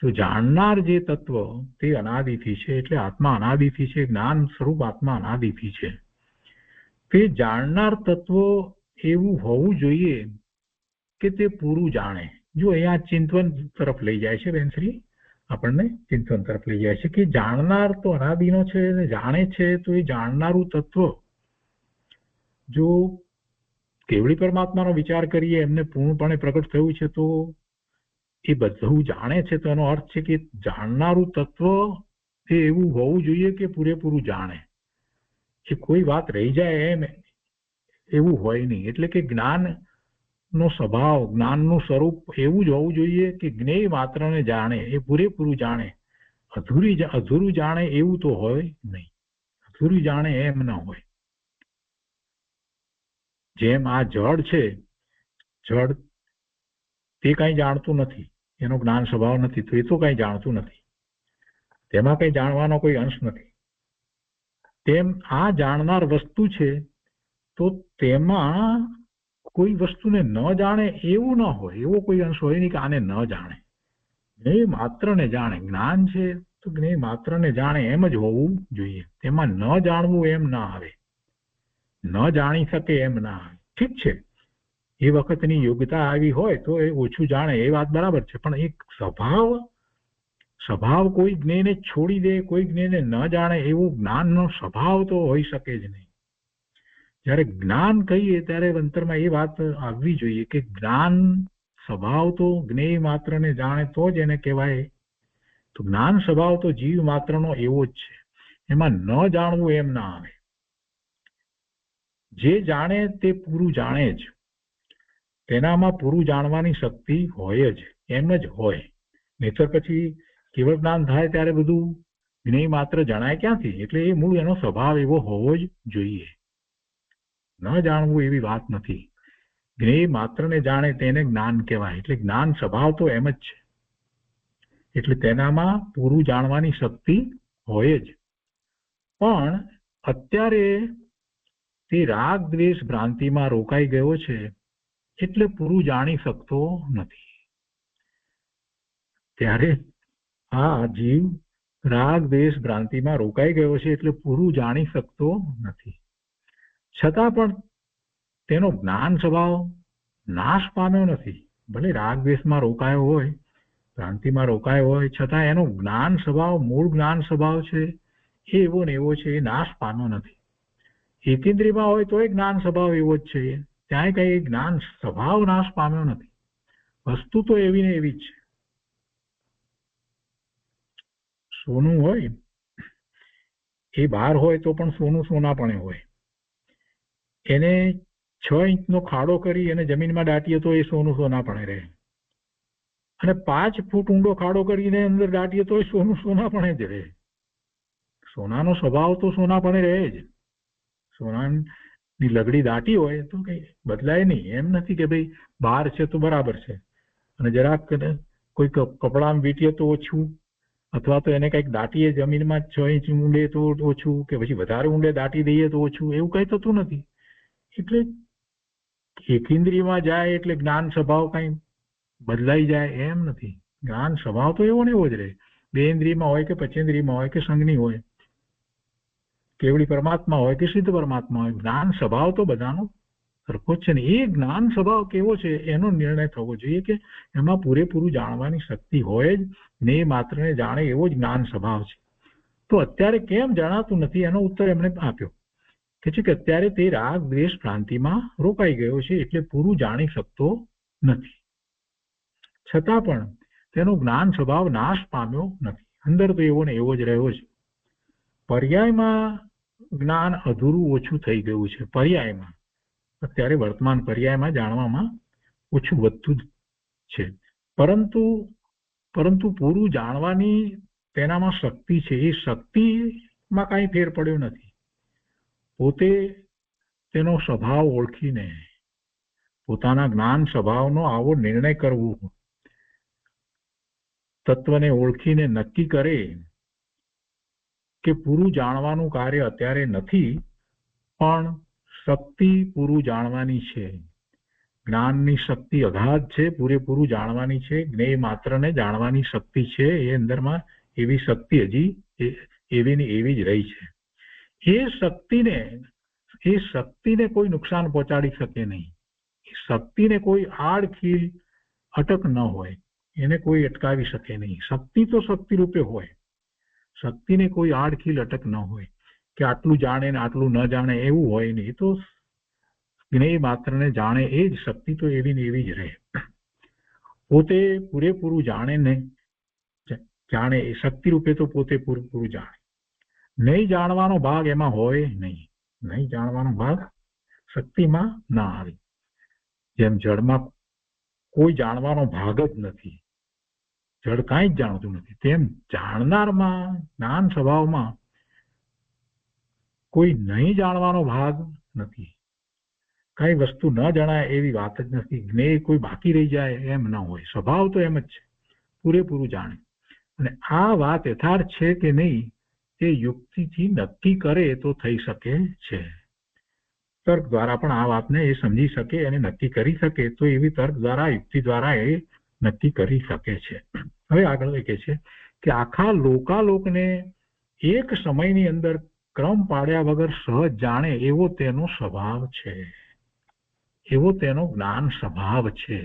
તો જાણનાર જે તત્વ તે અનાદિથી છે, એટલે આત્મા અનાદિથી છે. જ્ઞાન સ્વરૂપ આત્મા અનાદિથી છે. તે જાણનાર તત્વ એવું હોવું જોઈએ કે તે પૂરું જાણે. જો અહીંયા ચિંતન તરફ લઈ જાય છે બેનશ્રી, આપણને ચિંતન તરફ લઈ જાય છે કે જાણનાર તો અનાદિનો છે અને જાણે છે. તો એ જાણનારું તત્વ જો કેવળી પરમાત્માનો વિચાર કરીએ, એમને પૂર્ણપણે પ્રગટ થયું છે, તો એ બધું જાણે છે. તો એનો અર્થ છે કે જાણનારું તત્વ એ એવું હોવું જોઈએ કે પૂરેપૂરું જાણે. એ કોઈ વાત રહી જાય એમ એવું હોય નહીં. એટલે કે જ્ઞાન નો સ્વભાવ, જ્ઞાનનું સ્વરૂપ એવું જ હોવું જોઈએ કે જ્ઞેય માત્રને જાણે, એ પૂરેપૂરું જાણે. અધૂરું જાણે એવું તો હોય નહીં. અધૂરું જાણે એમ ન હોય. જેમ આ જળ છે, જળ તે કઈ જાણતું નથી, એનો જ્ઞાન સ્વભાવ નથી, તો એ તો કઈ જાણતું નથી, તેમાં કઈ જાણવાનો કોઈ અંશ નથી. તેમ આ જાણનાર વસ્તુ છે, તો તેમાં કોઈ વસ્તુને ન જાણે એવું ન હોય, એવો કોઈ અંશ હોય નહીં કે આને ન જાણે. જ્ઞેય માત્રને જાણે. જ્ઞાન છે તો જ્ઞેય માત્રને જાણે એમ જ હોવું જોઈએ. તેમાં ન જાણવું એમ ના આવે, ન જાણી શકે એમ ના આવે. ઠીક છે, એ વખતની યોગ્યતા આવી હોય તો એ ઓછું જાણે, એ વાત બરાબર છે. પણ એક સ્વભાવ કોઈ જ્ઞેયને છોડી દે, કોઈ જ્ઞેયને ન જાણે એવો જ્ઞાનનો સ્વભાવ તો હોઈ શકે જ નહીં. જ્યારે જ્ઞાન કહીએ ત્યારે અંતરમાં એ વાત આવવી જોઈએ કે જ્ઞાન સ્વભાવ તો જ્ઞેય માત્રને જાણે તો જ એને કહેવાય. તો જ્ઞાન સ્વભાવ તો જીવ માત્રનો એવો જ છે, એમાં ન જાણવું એમ ના આવે. જે જાણે તે પૂરું જાણે જ, તેનામાં પૂરું જાણવાની શક્તિ હોય જ, એમ જ હોય. નહીંતર પછી કેવળ જ્ઞાન થાય ત્યારે બધું જ્ઞેય માત્ર જણાય ક્યાંથી? એટલે એ મૂળ એનો સ્વભાવ એવો હોવો જ જોઈએ. ન જાણવું એવી વાત નથી. જ્ઞેય માત્રને જાણે તેને જ્ઞાન કહેવાય. એટલે જ્ઞાન સ્વભાવ તો એમ જ છે. એટલે તેનામાં પૂરું જાણવાની શક્તિ હોય જ. પણ અત્યારે તે રાગ દ્વેષ ભ્રાંતિમાં રોકાઈ ગયો છે, એટલે પૂરું જાણી શકતો નથી. ત્યારે આ જીવ રાગ દ્વેષ ભ્રાંતિમાં રોકાઈ ગયો છે એટલે પૂરું જાણી શકતો નથી. છતાં પણ તેનો જ્ઞાન સ્વભાવ નાશ પામ્યો નથી. ભલે રાગ દ્વેષમાં રોકાયો હોય, ભ્રાંતિમાં રોકાયો હોય, છતાં એનો જ્ઞાન સ્વભાવ, મૂળ જ્ઞાન સ્વભાવ છે એ એવો ને એવો છે, એ નાશ પામ્યો નથી. એકેન્દ્રિયમાં હોય તો એ જ્ઞાન સ્વભાવ એવો જ છે, ત્યાં કઈ જ્ઞાન સ્વભાવ નાશ પામ્યો નથી. વસ્તુ તો એવી ને એવી જ છે. સોનું હોય એ બહાર હોય તો પણ સોનું સોનાપણે હોય. એને 6 ઇંચનો ખાડો કરી અને જમીનમાં દાટીએ તો એ સોનું સોનાપણે રહે, અને 5 ફૂટ ઊંડો ખાડો કરીને અંદર દાટીએ તો એ સોનું સોનાપણે જ રહે. સોનાનો સ્વભાવ તો સોનાપણે રહે જ. સોનાની લગડી દાટી હોય તો કઈ બદલાય નહીં. એમ નથી કે ભાઈ બહાર છે તો બરાબર છે, અને જરાક કોઈ કપડામાં વીંટીએ તો ઓછું, અથવા તો એને કંઈક દાટીએ જમીનમાં 6 ઇંચ ઊંડે તો ઓછું, કે પછી વધારે ઊંડે દાટી દઈએ તો ઓછું, એવું કઈ થતું નથી. એટલે એકેન્દ્રિયમાં જાય એટલે જ્ઞાન સ્વભાવ કઈ બદલાઈ જાય એમ નથી. જ્ઞાન સ્વભાવ તો એવો ને એવો જ રહે. 2 ઇન્દ્રિયમાં હોય કે પંચેન્દ્રિયમાં હોય કે સંજ્ઞી હોય, કેવળી પરમાત્મા હોય કે સિદ્ધ પરમાત્મા હોય, જ્ઞાન સ્વભાવ તો બધાનો સરખો જ છે ને. એ જ્ઞાન સ્વભાવ કેવો છે એનો નિર્ણય થવો જોઈએ કે એમાં પૂરેપૂરું જાણવાની શક્તિ હોય જ ને, માત્રને જાણે એવો જ જ્ઞાન સ્વભાવ છે. તો અત્યારે કેમ જણાતું નથી એનો ઉત્તર એમણે આપ્યો કે છે કે અત્યારે તે રાગ દ્વેષ ભ્રાંતિમાં રોકાઈ ગયો છે એટલે પૂરું જાણી શકતો નથી. છતાં પણ તેનો જ્ઞાન સ્વભાવ નાશ પામ્યો નથી. અંદર તો એવો ને એવો જ રહ્યો છે. પર્યાયમાં જ્ઞાન અધૂરું ઓછું થઈ ગયું છે. પર્યાયમાં અત્યારે વર્તમાન પર્યાયમાં જાણવામાં ઓછું વધતું છે, પરંતુ પૂરું જાણવાની તેનામાં શક્તિ છે. એ શક્તિમાં કાંઈ ફેર પડ્યો નથી. પોતે તેનો સ્વભાવ ઓળખીને પોતાના જ્ઞાન સ્વભાવનો આવો નિર્ણય કરવો, તત્વને ઓળખીને નક્કી કરે કે પૂરું જાણવાનું કાર્ય અત્યારે નથી, પણ શક્તિ પૂરું જાણવાની છે. જ્ઞાનની શક્તિ અગાધ છે, પૂરેપૂરું જાણવાની છે. જ્ઞેય માત્રને જાણવાની શક્તિ છે. એ અંદરમાં એવી શક્તિ હજી એવી ને એવી જ રહી છે. એ શક્તિને કોઈ નુકસાન પહોંચાડી શકે નહીં. એ શક્તિને કોઈ આડખીલ અટક ન હોય, એને કોઈ અટકાવી શકે નહીં. શક્તિ તો શક્તિ રૂપે હોય, શક્તિને કોઈ આડખીલ અટક ન હોય કે આટલું જાણે ને આટલું ન જાણે એવું હોય નહીં. એ તો જ્ઞેય માત્રને જાણે એ જ શક્તિ તો એવી ને એવી જ રહે. પોતે પૂરેપૂરું જાણે ને જાણે એ શક્તિ રૂપે તો પોતે પૂરેપૂરું જાણે. નહીં જાણવાનો ભાગ એમાં હોય નહીં. નહીં જાણવાનો ભાગ શક્તિમાં ના આવે. જેમ જળમાં કોઈ જાણવાનો ભાગ જ નથી, જળ કાંઈ જ જાણતું નથી, તેમ જાણનારમાં જ્ઞાન સ્વભાવમાં કોઈ નહીં જાણવાનો ભાગ નથી. કઈ વસ્તુ ન જણાય એવી વાત જ નથી. જ્ઞેય કોઈ બાકી રહી જાય એમ ન હોય. સ્વભાવ તો એમ જ છે, પૂરેપૂરું જાણે. અને આ વાત યથાર્થ છે કે નહીં તે યુક્તિથી નક્કી કરે તો થઈ શકે છે. તર્ક દ્વારા પણ આ વાતને એ સમજી શકે અને નક્કી કરી શકે તો એવી તર્ક દ્વારા, યુક્તિ દ્વારા એ નક્કી કરી શકે છે. હવે આગળ એ કહે છે કે આખા લોકાલોકને એક સમયની અંદર ક્રમ પાડ્યા વગર સહજ જાણે એવો તેનો સ્વભાવ છે, એવો તેનો જ્ઞાન સ્વભાવ છે.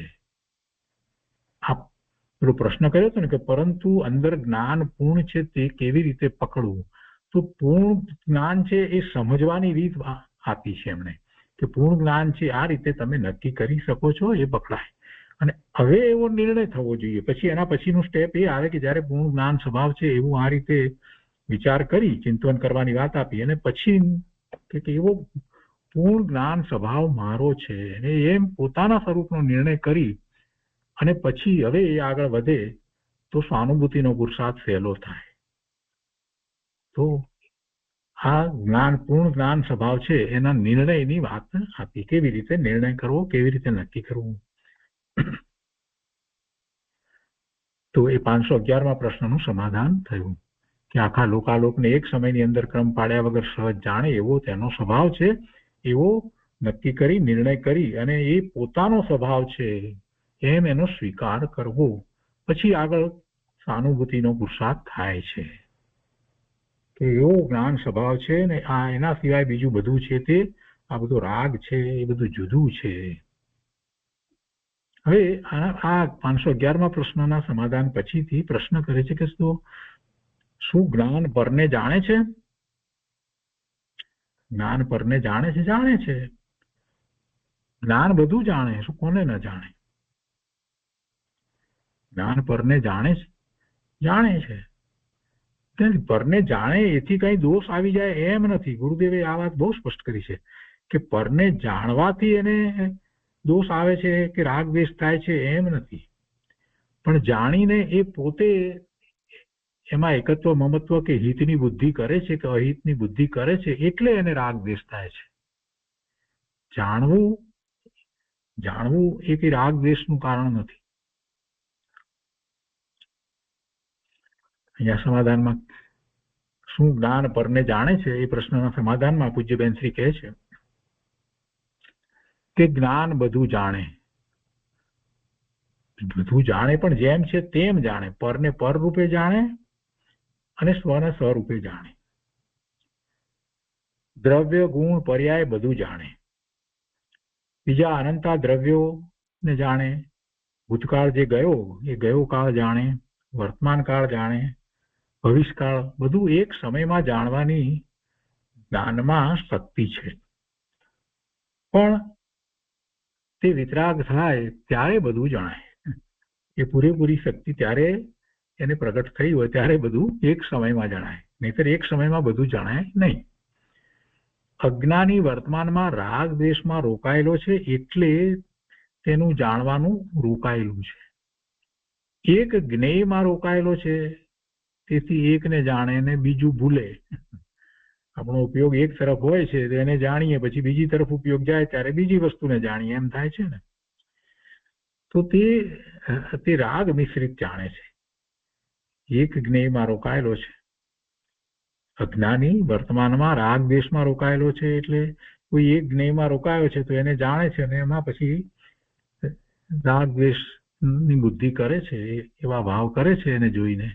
આ પેલો પ્રશ્ન કર્યો હતો ને કે પરંતુ અંદર જ્ઞાન પૂર્ણ છે તે કેવી રીતે પકડવું? તો પૂર્ણ જ્ઞાન છે એ સમજવાની રીત આપી છે એમણે કે પૂર્ણ જ્ઞાન છે આ રીતે તમે નક્કી કરી શકો છો, એ પકડાય. અને હવે એવો નિર્ણય થવો જોઈએ. પછી એના પછીનું સ્ટેપ એ આવે કે જ્યારે પૂર્ણ જ્ઞાન સ્વભાવ છે એવું આ રીતે વિચાર કરી ચિંતન કરવાની વાત આપી, અને પછી કે એવો પૂર્ણ જ્ઞાન સ્વભાવ મારો છે, અને એમ પોતાના સ્વરૂપનો નિર્ણય કરી અને પછી હવે એ આગળ વધે તો સહાનુભૂતિનો પુરુષાર્થ સહેલો થાય. તો આ જ્ઞાન, પૂર્ણ જ્ઞાન સ્વભાવ છે એના નિર્ણયની વાત આપી. કેવી રીતે નિર્ણય કરવો, કેવી રીતે નક્કી કરવું. તો એ 511મા પ્રશ્નનું સમાધાન થયું કે આખા લોકાલોકને એક સમયની અંદર ક્રમ પાડ્યા વગર સહજ જાણે એવો તેનો સ્વભાવ છે, એવો નક્કી કરી નિર્ણય કરી અને એ પોતાનો સ્વભાવ છે એમ એનો સ્વીકાર કરવો. પછી આગળ સાનુભૂતિનો પુરુષાર્થ થાય છે કે એવો જ્ઞાન સ્વભાવ છે ને આ એના સિવાય બીજું બધું છે તે આ બધું રાગ છે એ બધું જુદું છે. હવે આ 511માં પ્રશ્નના સમાધાન પછીથી પ્રશ્ન કરે છે કે શું જ્ઞાન પરને જાણે છે? જ્ઞાન પરને જાણે છે? જાણે છે. જ્ઞાન બધું જાણે, શું કોને ન જાણે? જ્ઞાન પરને જાણે છે? જાણે છે. પરને જાણે એથી કઈ દોષ આવી જાય એમ નથી. ગુરુદેવે આ વાત બહુ સ્પષ્ટ કરી છે કે પરને જાણવાથી એને દોષ આવે છે કે રાગ દ્વેષ થાય છે એમ નથી, પણ જાણીને એ પોતે એમાં એકત્વ મમત્વ કે હિતની બુદ્ધિ કરે છે કે અહિતની બુદ્ધિ કરે છે એટલે એને રાગ દ્વેષ થાય છે. જાણવું એ કે રાગ દ્વેષનું કારણ નથી. અહીંયા સમાધાનમાં શું જ્ઞાન પરને જાણે છે એ પ્રશ્નના સમાધાનમાં પૂજ્યબેન શ્રી કહે છે કે જ્ઞાન બધું જાણે, બધું જાણે પણ જેમ છે તેમ જાણે. પરને પર રૂપે જાણે અને સ્વને સ્વરૂપે જાણે. દ્રવ્ય ગુણ પર્યાય બધું જાણે. બીજા અનંતા દ્રવ્યોને જાણે. ભૂતકાળ જે ગયો એ ગયો કાળ જાણે, વર્તમાન કાળ જાણે, ભવિષ્યકાળ બધું એક સમયમાં જાણવાની જ્ઞાનમાં શક્તિ છે. પણ તે વિતરાગ થાય ત્યારે બધું જણાય. એ પૂરેપૂરી શક્તિ ત્યારે એને પ્રગટ થઈ હોય ત્યારે બધું એક સમયમાં જણાય, નહીતર એક સમયમાં બધું જણાય નહીં. અજ્ઞાની વર્તમાનમાં રાગ દ્વેષમાં રોકાયેલો છે એટલે તેનું જાણવાનું રોકાયેલું છે. એક જ્ઞેયમાં રોકાયેલો છે તેથી એકને જાણે ને બીજું ભૂલે. આપણો ઉપયોગ એક તરફ હોય છે તો એને જાણીએ, પછી બીજી તરફ ઉપયોગ જાય ત્યારે બીજી વસ્તુને જાણીએ, એમ થાય છે ને. તો તે રાગ મિશ્રિત જાણે છે. એક જ્ઞેયમાં રોકાયેલો છે. અજ્ઞાની વર્તમાનમાં રાગ દ્વેષમાં રોકાયેલો છે એટલે કોઈ એક જ્ઞેયમાં રોકાયો છે તો એને જાણે છે અને એમાં પછી રાગ દ્વેષની બુદ્ધિ કરે છે, એવા ભાવ કરે છે એને જોઈને.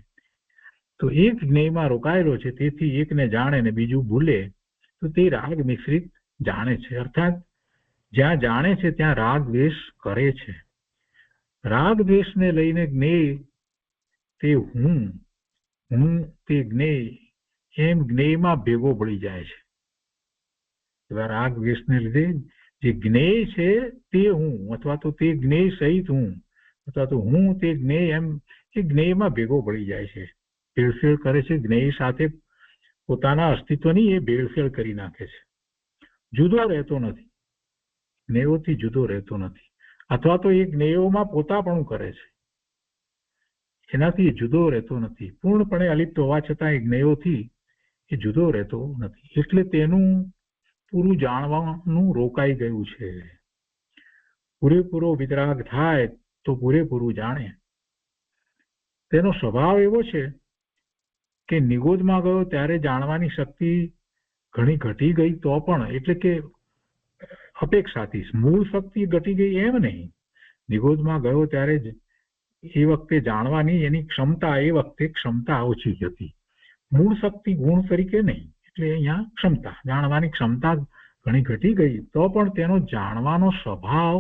તો એક જ્ઞેયમાં રોકાયેલો છે તેથી એકને જાણે ને બીજું ભૂલે, તો તે રાગ મિશ્રિત જાણે છે. અર્થાત જ્યાં જાણે છે ત્યાં રાગ દ્વેષ કરે છે. રાગ દ્વેષને લઈને જ્ઞેય તે હું તે જ્ઞેય એમ જ્ઞેયમાં ભેગો પડી જાય છે. એવા રાગ દ્વેષને લીધે જે જ્ઞેય છે તે હું, અથવા તો તે જ્ઞેય સહિત હું, અથવા તો હું તે જ્ઞેય, એમ એ જ્ઞેયમાં ભેગો પડી જાય છે. ભેળસેળ કરે છે જ્ઞેય સાથે. પોતાના અસ્તિત્વની એ ભેળસેળ કરી નાખે છે. જુદો રહેતો નથી, જ્ઞેયોથી જુદો રહેતો નથી. અથવા તો એ જ્ઞેયોમાં પોતાપણું કરે છે, એનાથી જુદો રહેતો નથી. પૂર્ણપણે અલિપ્ત હોવા છતાં એ જ્ઞેયોથી એ જુદો રહેતો નથી. એટલે તેનું પૂરું જાણવાનું રોકાઈ ગયું છે. પૂરેપૂરો વિતરાગ થાય તો પૂરેપૂરું જાણે. તેનો સ્વભાવ એવો છે કે નિગોદમાં ગયો ત્યારે જાણવાની શક્તિ ઘણી ઘટી ગઈ તો પણ, એટલે કે અપેક્ષાથી મૂળ શક્તિ ઘટી ગઈ એમ નહીં. નિગોદમાં ગયો ત્યારે જ એ વખતે જાણવાની એની ક્ષમતા એ વખતે ક્ષમતા ઓછી હતી. મૂળ શક્તિ ગુણ તરીકે નહીં. એટલે અહીંયા ક્ષમતા, જાણવાની ક્ષમતા ઘણી ઘટી ગઈ તો પણ તેનો જાણવાનો સ્વભાવ,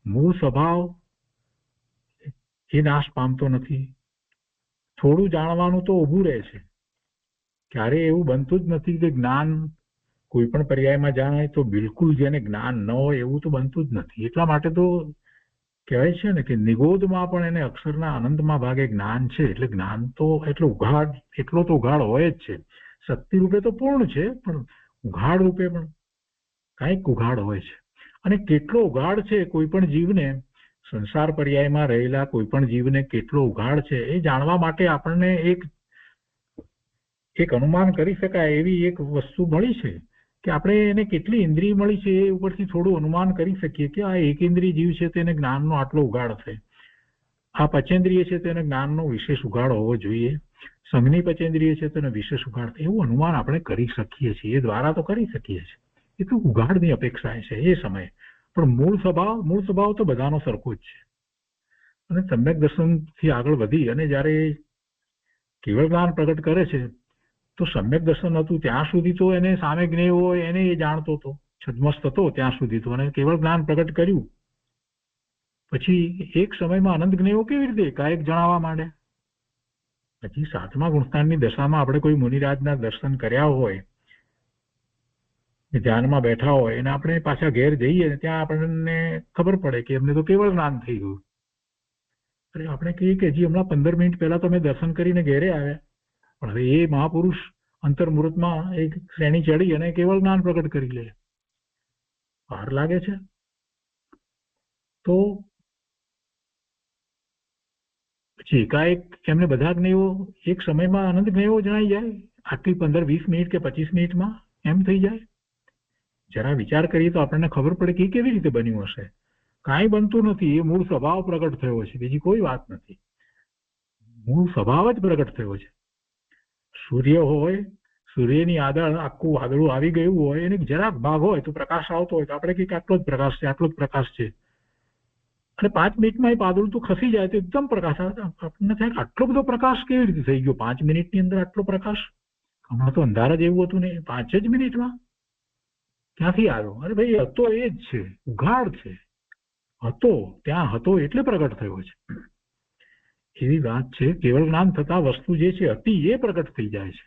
મૂળ સ્વભાવ એ નાશ પામતો નથી. થોડું જાણવાનું તો ઊભું રહે છે. ક્યારે એવું બનતું જ નથી કે જ્ઞાન કોઈ પણ પર્યાયમાં જાણે તો બિલકુલ જેને જ્ઞાન ન હોય એવું તો બનતું જ નથી. એટલા માટે તો કહેવાય છે ને કે નિગોદમાં પણ એને અક્ષરના અનંતમાં ભાગે જ્ઞાન છે. એટલે જ્ઞાન તો એટલો તો ઉઘાડ હોય જ છે. શક્તિ રૂપે તો પૂર્ણ છે, પણ ઉઘાડ રૂપે પણ કાંઈક ઉઘાડ હોય છે. અને કેટલો ઉઘાડ છે કોઈ પણ જીવને, સંસાર પર્યાયમાં રહેલા કોઈ પણ જીવને કેટલો ઉઘાડ છે એ જાણવા માટે આપણને એક અનુમાન કરી શકાય એવી એક વસ્તુ મળી છે કે આપણે એને કેટલી ઇન્દ્રિય મળી છે એ ઉપરથી થોડું અનુમાન કરી શકીએ કે આ એક ઇન્દ્રિય જીવ છે તેને જ્ઞાનનો આટલો ઉઘાડ છે. આ પચેન્દ્રિય છે તેને જ્ઞાનનો વિશેષ ઉઘાડ હોવો જોઈએ. સંઘની પચેન્દ્રિય છે તેને વિશેષ ઉઘાડ, એવું અનુમાન આપણે કરી શકીએ છીએ. એ દ્વારા તો કરી શકીએ છીએ. એ તો ઉઘાડની અપેક્ષા છે એ સમયે. પણ મૂળ સ્વભાવ તો બધાનો સરખો જ છે. અને સમ્યક દર્શનથી આગળ વધી અને જ્યારે કેવળ જ્ઞાન પ્રગટ કરે છે તો સમ્યક દર્શન હતું ત્યાં સુધી તો એને સામે જ્ઞેય હોય એને એ જાણતો હતો, છદ્મસ્ત હતો ત્યાં સુધી તો, અને કેવળ જ્ઞાન પ્રગટ કર્યું પછી એક સમયમાં અનંત જ્ઞેયો કેવી રીતે એકાએક જણાવવા માંડે. પછી 7મા ગુણસ્થાનની દશામાં આપણે કોઈ મુનિરાજના દર્શન કર્યા હોય, ધ્યાનમાં બેઠા હોય અને આપણે પાછા ઘેર જઈએ ત્યાં આપણને ખબર પડે કે એમને તો કેવળ જ્ઞાન થઈ ગયું. અરે આપણે કહીએ કે હજી હમણાં 15 મિનિટ પહેલા તો અમે દર્શન કરીને ઘેરે આવ્યા, પણ હવે એ મહાપુરુષ અંતર્મુહૂર્તમાં એક શ્રેણી ચડી અને કેવળ જ્ઞાન પ્રગટ કરી લે, વાર લાગે છે. તો પછી એકાએક એમને બધા જ્ઞેયો એક સમયમાં અનંત જ્ઞેયો જણાઈ જાય, આટલી 15-20 મિનિટ કે 25 મિનિટમાં એમ થઈ જાય. જરા વિચાર કરીએ તો આપણને ખબર પડે કે કેવી રીતે બન્યું હશે. કાંઈ બનતું નથી, એ મૂળ સ્વભાવ પ્રગટ થયો છે, બીજી કોઈ વાત નથી. મૂળ સ્વભાવ જ પ્રગટ થયો છે. સૂર્ય હોય, સૂર્યની આગળ આખું વાદળું આવી ગયું હોય, એને જરાક ભાગ હોય તો પ્રકાશ આવતો હોય તો આપણે કહીએ કે આટલો જ પ્રકાશ છે, આટલો જ પ્રકાશ છે, અને 5 મિનિટમાં એ વાદળું તો ખસી જાય તો એકદમ પ્રકાશ આવે. આપણને થાય કે આટલો બધો પ્રકાશ કેવી રીતે થઈ ગયો 5 મિનિટની અંદર, આટલો પ્રકાશ? હમણાં તો અંધાર જ એવું હતું ને, 5 જ મિનિટમાં ક્યાંથી આવ્યો? અરે ભાઈ હતો એ જ છે, ઉઘાડ છે, હતો ત્યાં હતો એટલે પ્રગટ થયો છે. એવી વાત છે. કેવળ જ્ઞાન થતા વસ્તુ જે છે હતી એ પ્રગટ થઈ જાય છે.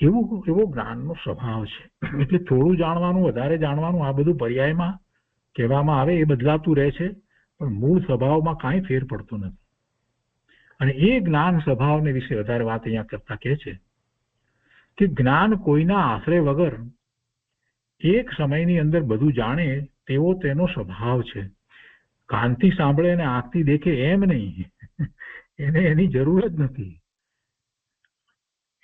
એવો જ્ઞાનનો સ્વભાવ છે. એટલે થોડું જાણવાનું, વધારે જાણવાનું, આ બધું પર્યાયમાં કહેવામાં આવે એ બદલાતું રહે છે, પણ મૂળ સ્વભાવમાં કાંઈ ફેર પડતો નથી. અને એ જ્ઞાન સ્વભાવને વિશે વધારે વાત અહીંયા કરતા કહે છે કે જ્ઞાન કોઈના આશ્રય વગર એક સમયની અંદર બધું જાણે તેવો તેનો સ્વભાવ છે. કાનથી સાંભળે અને આંખથી દેખે એમ નહીં, એને એની જરૂર જ નથી,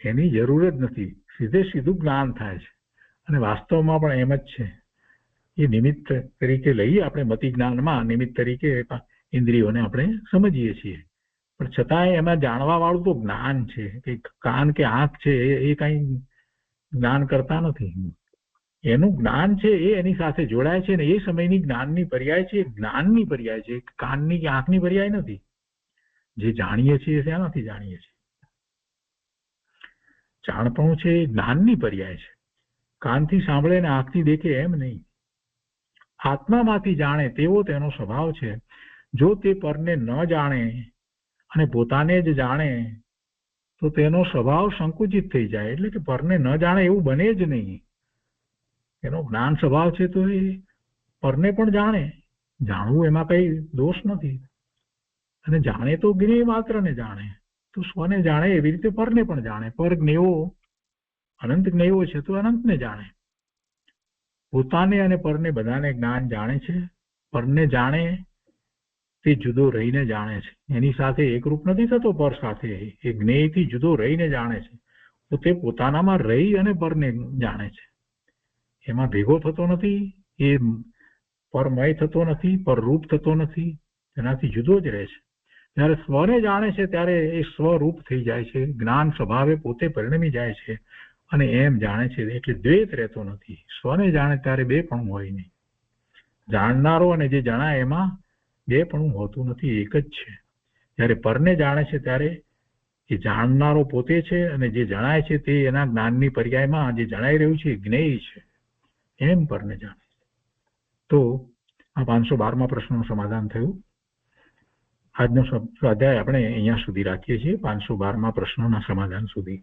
એની જરૂર જ નથી. સીધે સીધું જ્ઞાન થાય છે. અને વાસ્તવમાં પણ એમ જ છે. એ નિમિત્ત તરીકે લઈએ આપણે, મતિ જ્ઞાનમાં નિમિત્ત તરીકે ઇન્દ્રિયોને આપણે સમજીએ છીએ, પણ છતાંય એમાં જાણવા વાળું તો જ્ઞાન છે. કે કાન કે આંખ છે એ કઈ જ્ઞાન કરતા નથી. એનું જ્ઞાન છે એ એની સાથે જોડાય છે, ને એ સમયની જ્ઞાનની પર્યાય છે, જ્ઞાનની પર્યાય છે, કાનની કે આંખની પર્યાય નથી. જે જાણીએ છીએ શેનાથી જાણીએ છીએ? જાણપણું છે એ જ્ઞાનની પર્યાય છે. કાનથી સાંભળે ને આંખથી દેખે એમ નહીં. આત્મામાંથી જાણે તેવો તેનો સ્વભાવ છે. જો તે પરને ન જાણે અને પોતાને જ જાણે તો તેનો સ્વભાવ સંકુચિત થઈ જાય. એટલે કે પરને ન જાણે એવું બને જ નહીં. એનો જ્ઞાન સ્વભાવ છે તો એ પરને પણ જાણે. જાણવું એમાં કઈ દોષ નથી. અને જાણે તો જ્ઞેય માત્રને જાણે, તો સ્વને જાણે એવી રીતે પરને પણ જાણે. પર જ્ઞેયો અનંત જ્ઞેયો છે તો અનંતને જાણે. પોતાને અને પરને બધાને જ્ઞાન જાણે છે. પરને જાણે તે જુદો રહીને જાણે છે. એની સાથે એકરૂપ નથી થતો પર સાથે. એ જ્ઞેયથી જુદો રહીને જાણે છે. તો તે પોતાનામાં રહી અને પરને જાણે છે. એમાં ભેગો થતો નથી, એ પરમય થતો નથી, પરરૂપ થતો નથી, તેનાથી જુદો જ રહે છે. જ્યારે સ્વને જાણે છે ત્યારે એ સ્વરૂપ થઈ જાય છે. જ્ઞાન સ્વભાવે પોતે પરિણમી જાય છે અને એમ જાણે છે. એટલે દ્વૈત રહેતો નથી. સ્વને જાણે ત્યારે બે પણ હોય નહીં. જાણનારો અને જે જણાય એમાં બે પણ હોતું નથી, એક જ છે. જ્યારે પરને જાણે છે ત્યારે એ જાણનારો પોતે છે અને જે જણાય છે તે એના જ્ઞાનની પર્યાયમાં જે જણાઈ રહ્યું છે એ જ્ઞેય છે. એમ પરને જાણે છે. તો આ 512મા પ્રશ્નનું સમાધાન થયું. આજનો સ્વાધ્યાય આપણે અહીંયા સુધી રાખીએ છીએ, 512મા પ્રશ્નોના સમાધાન સુધી.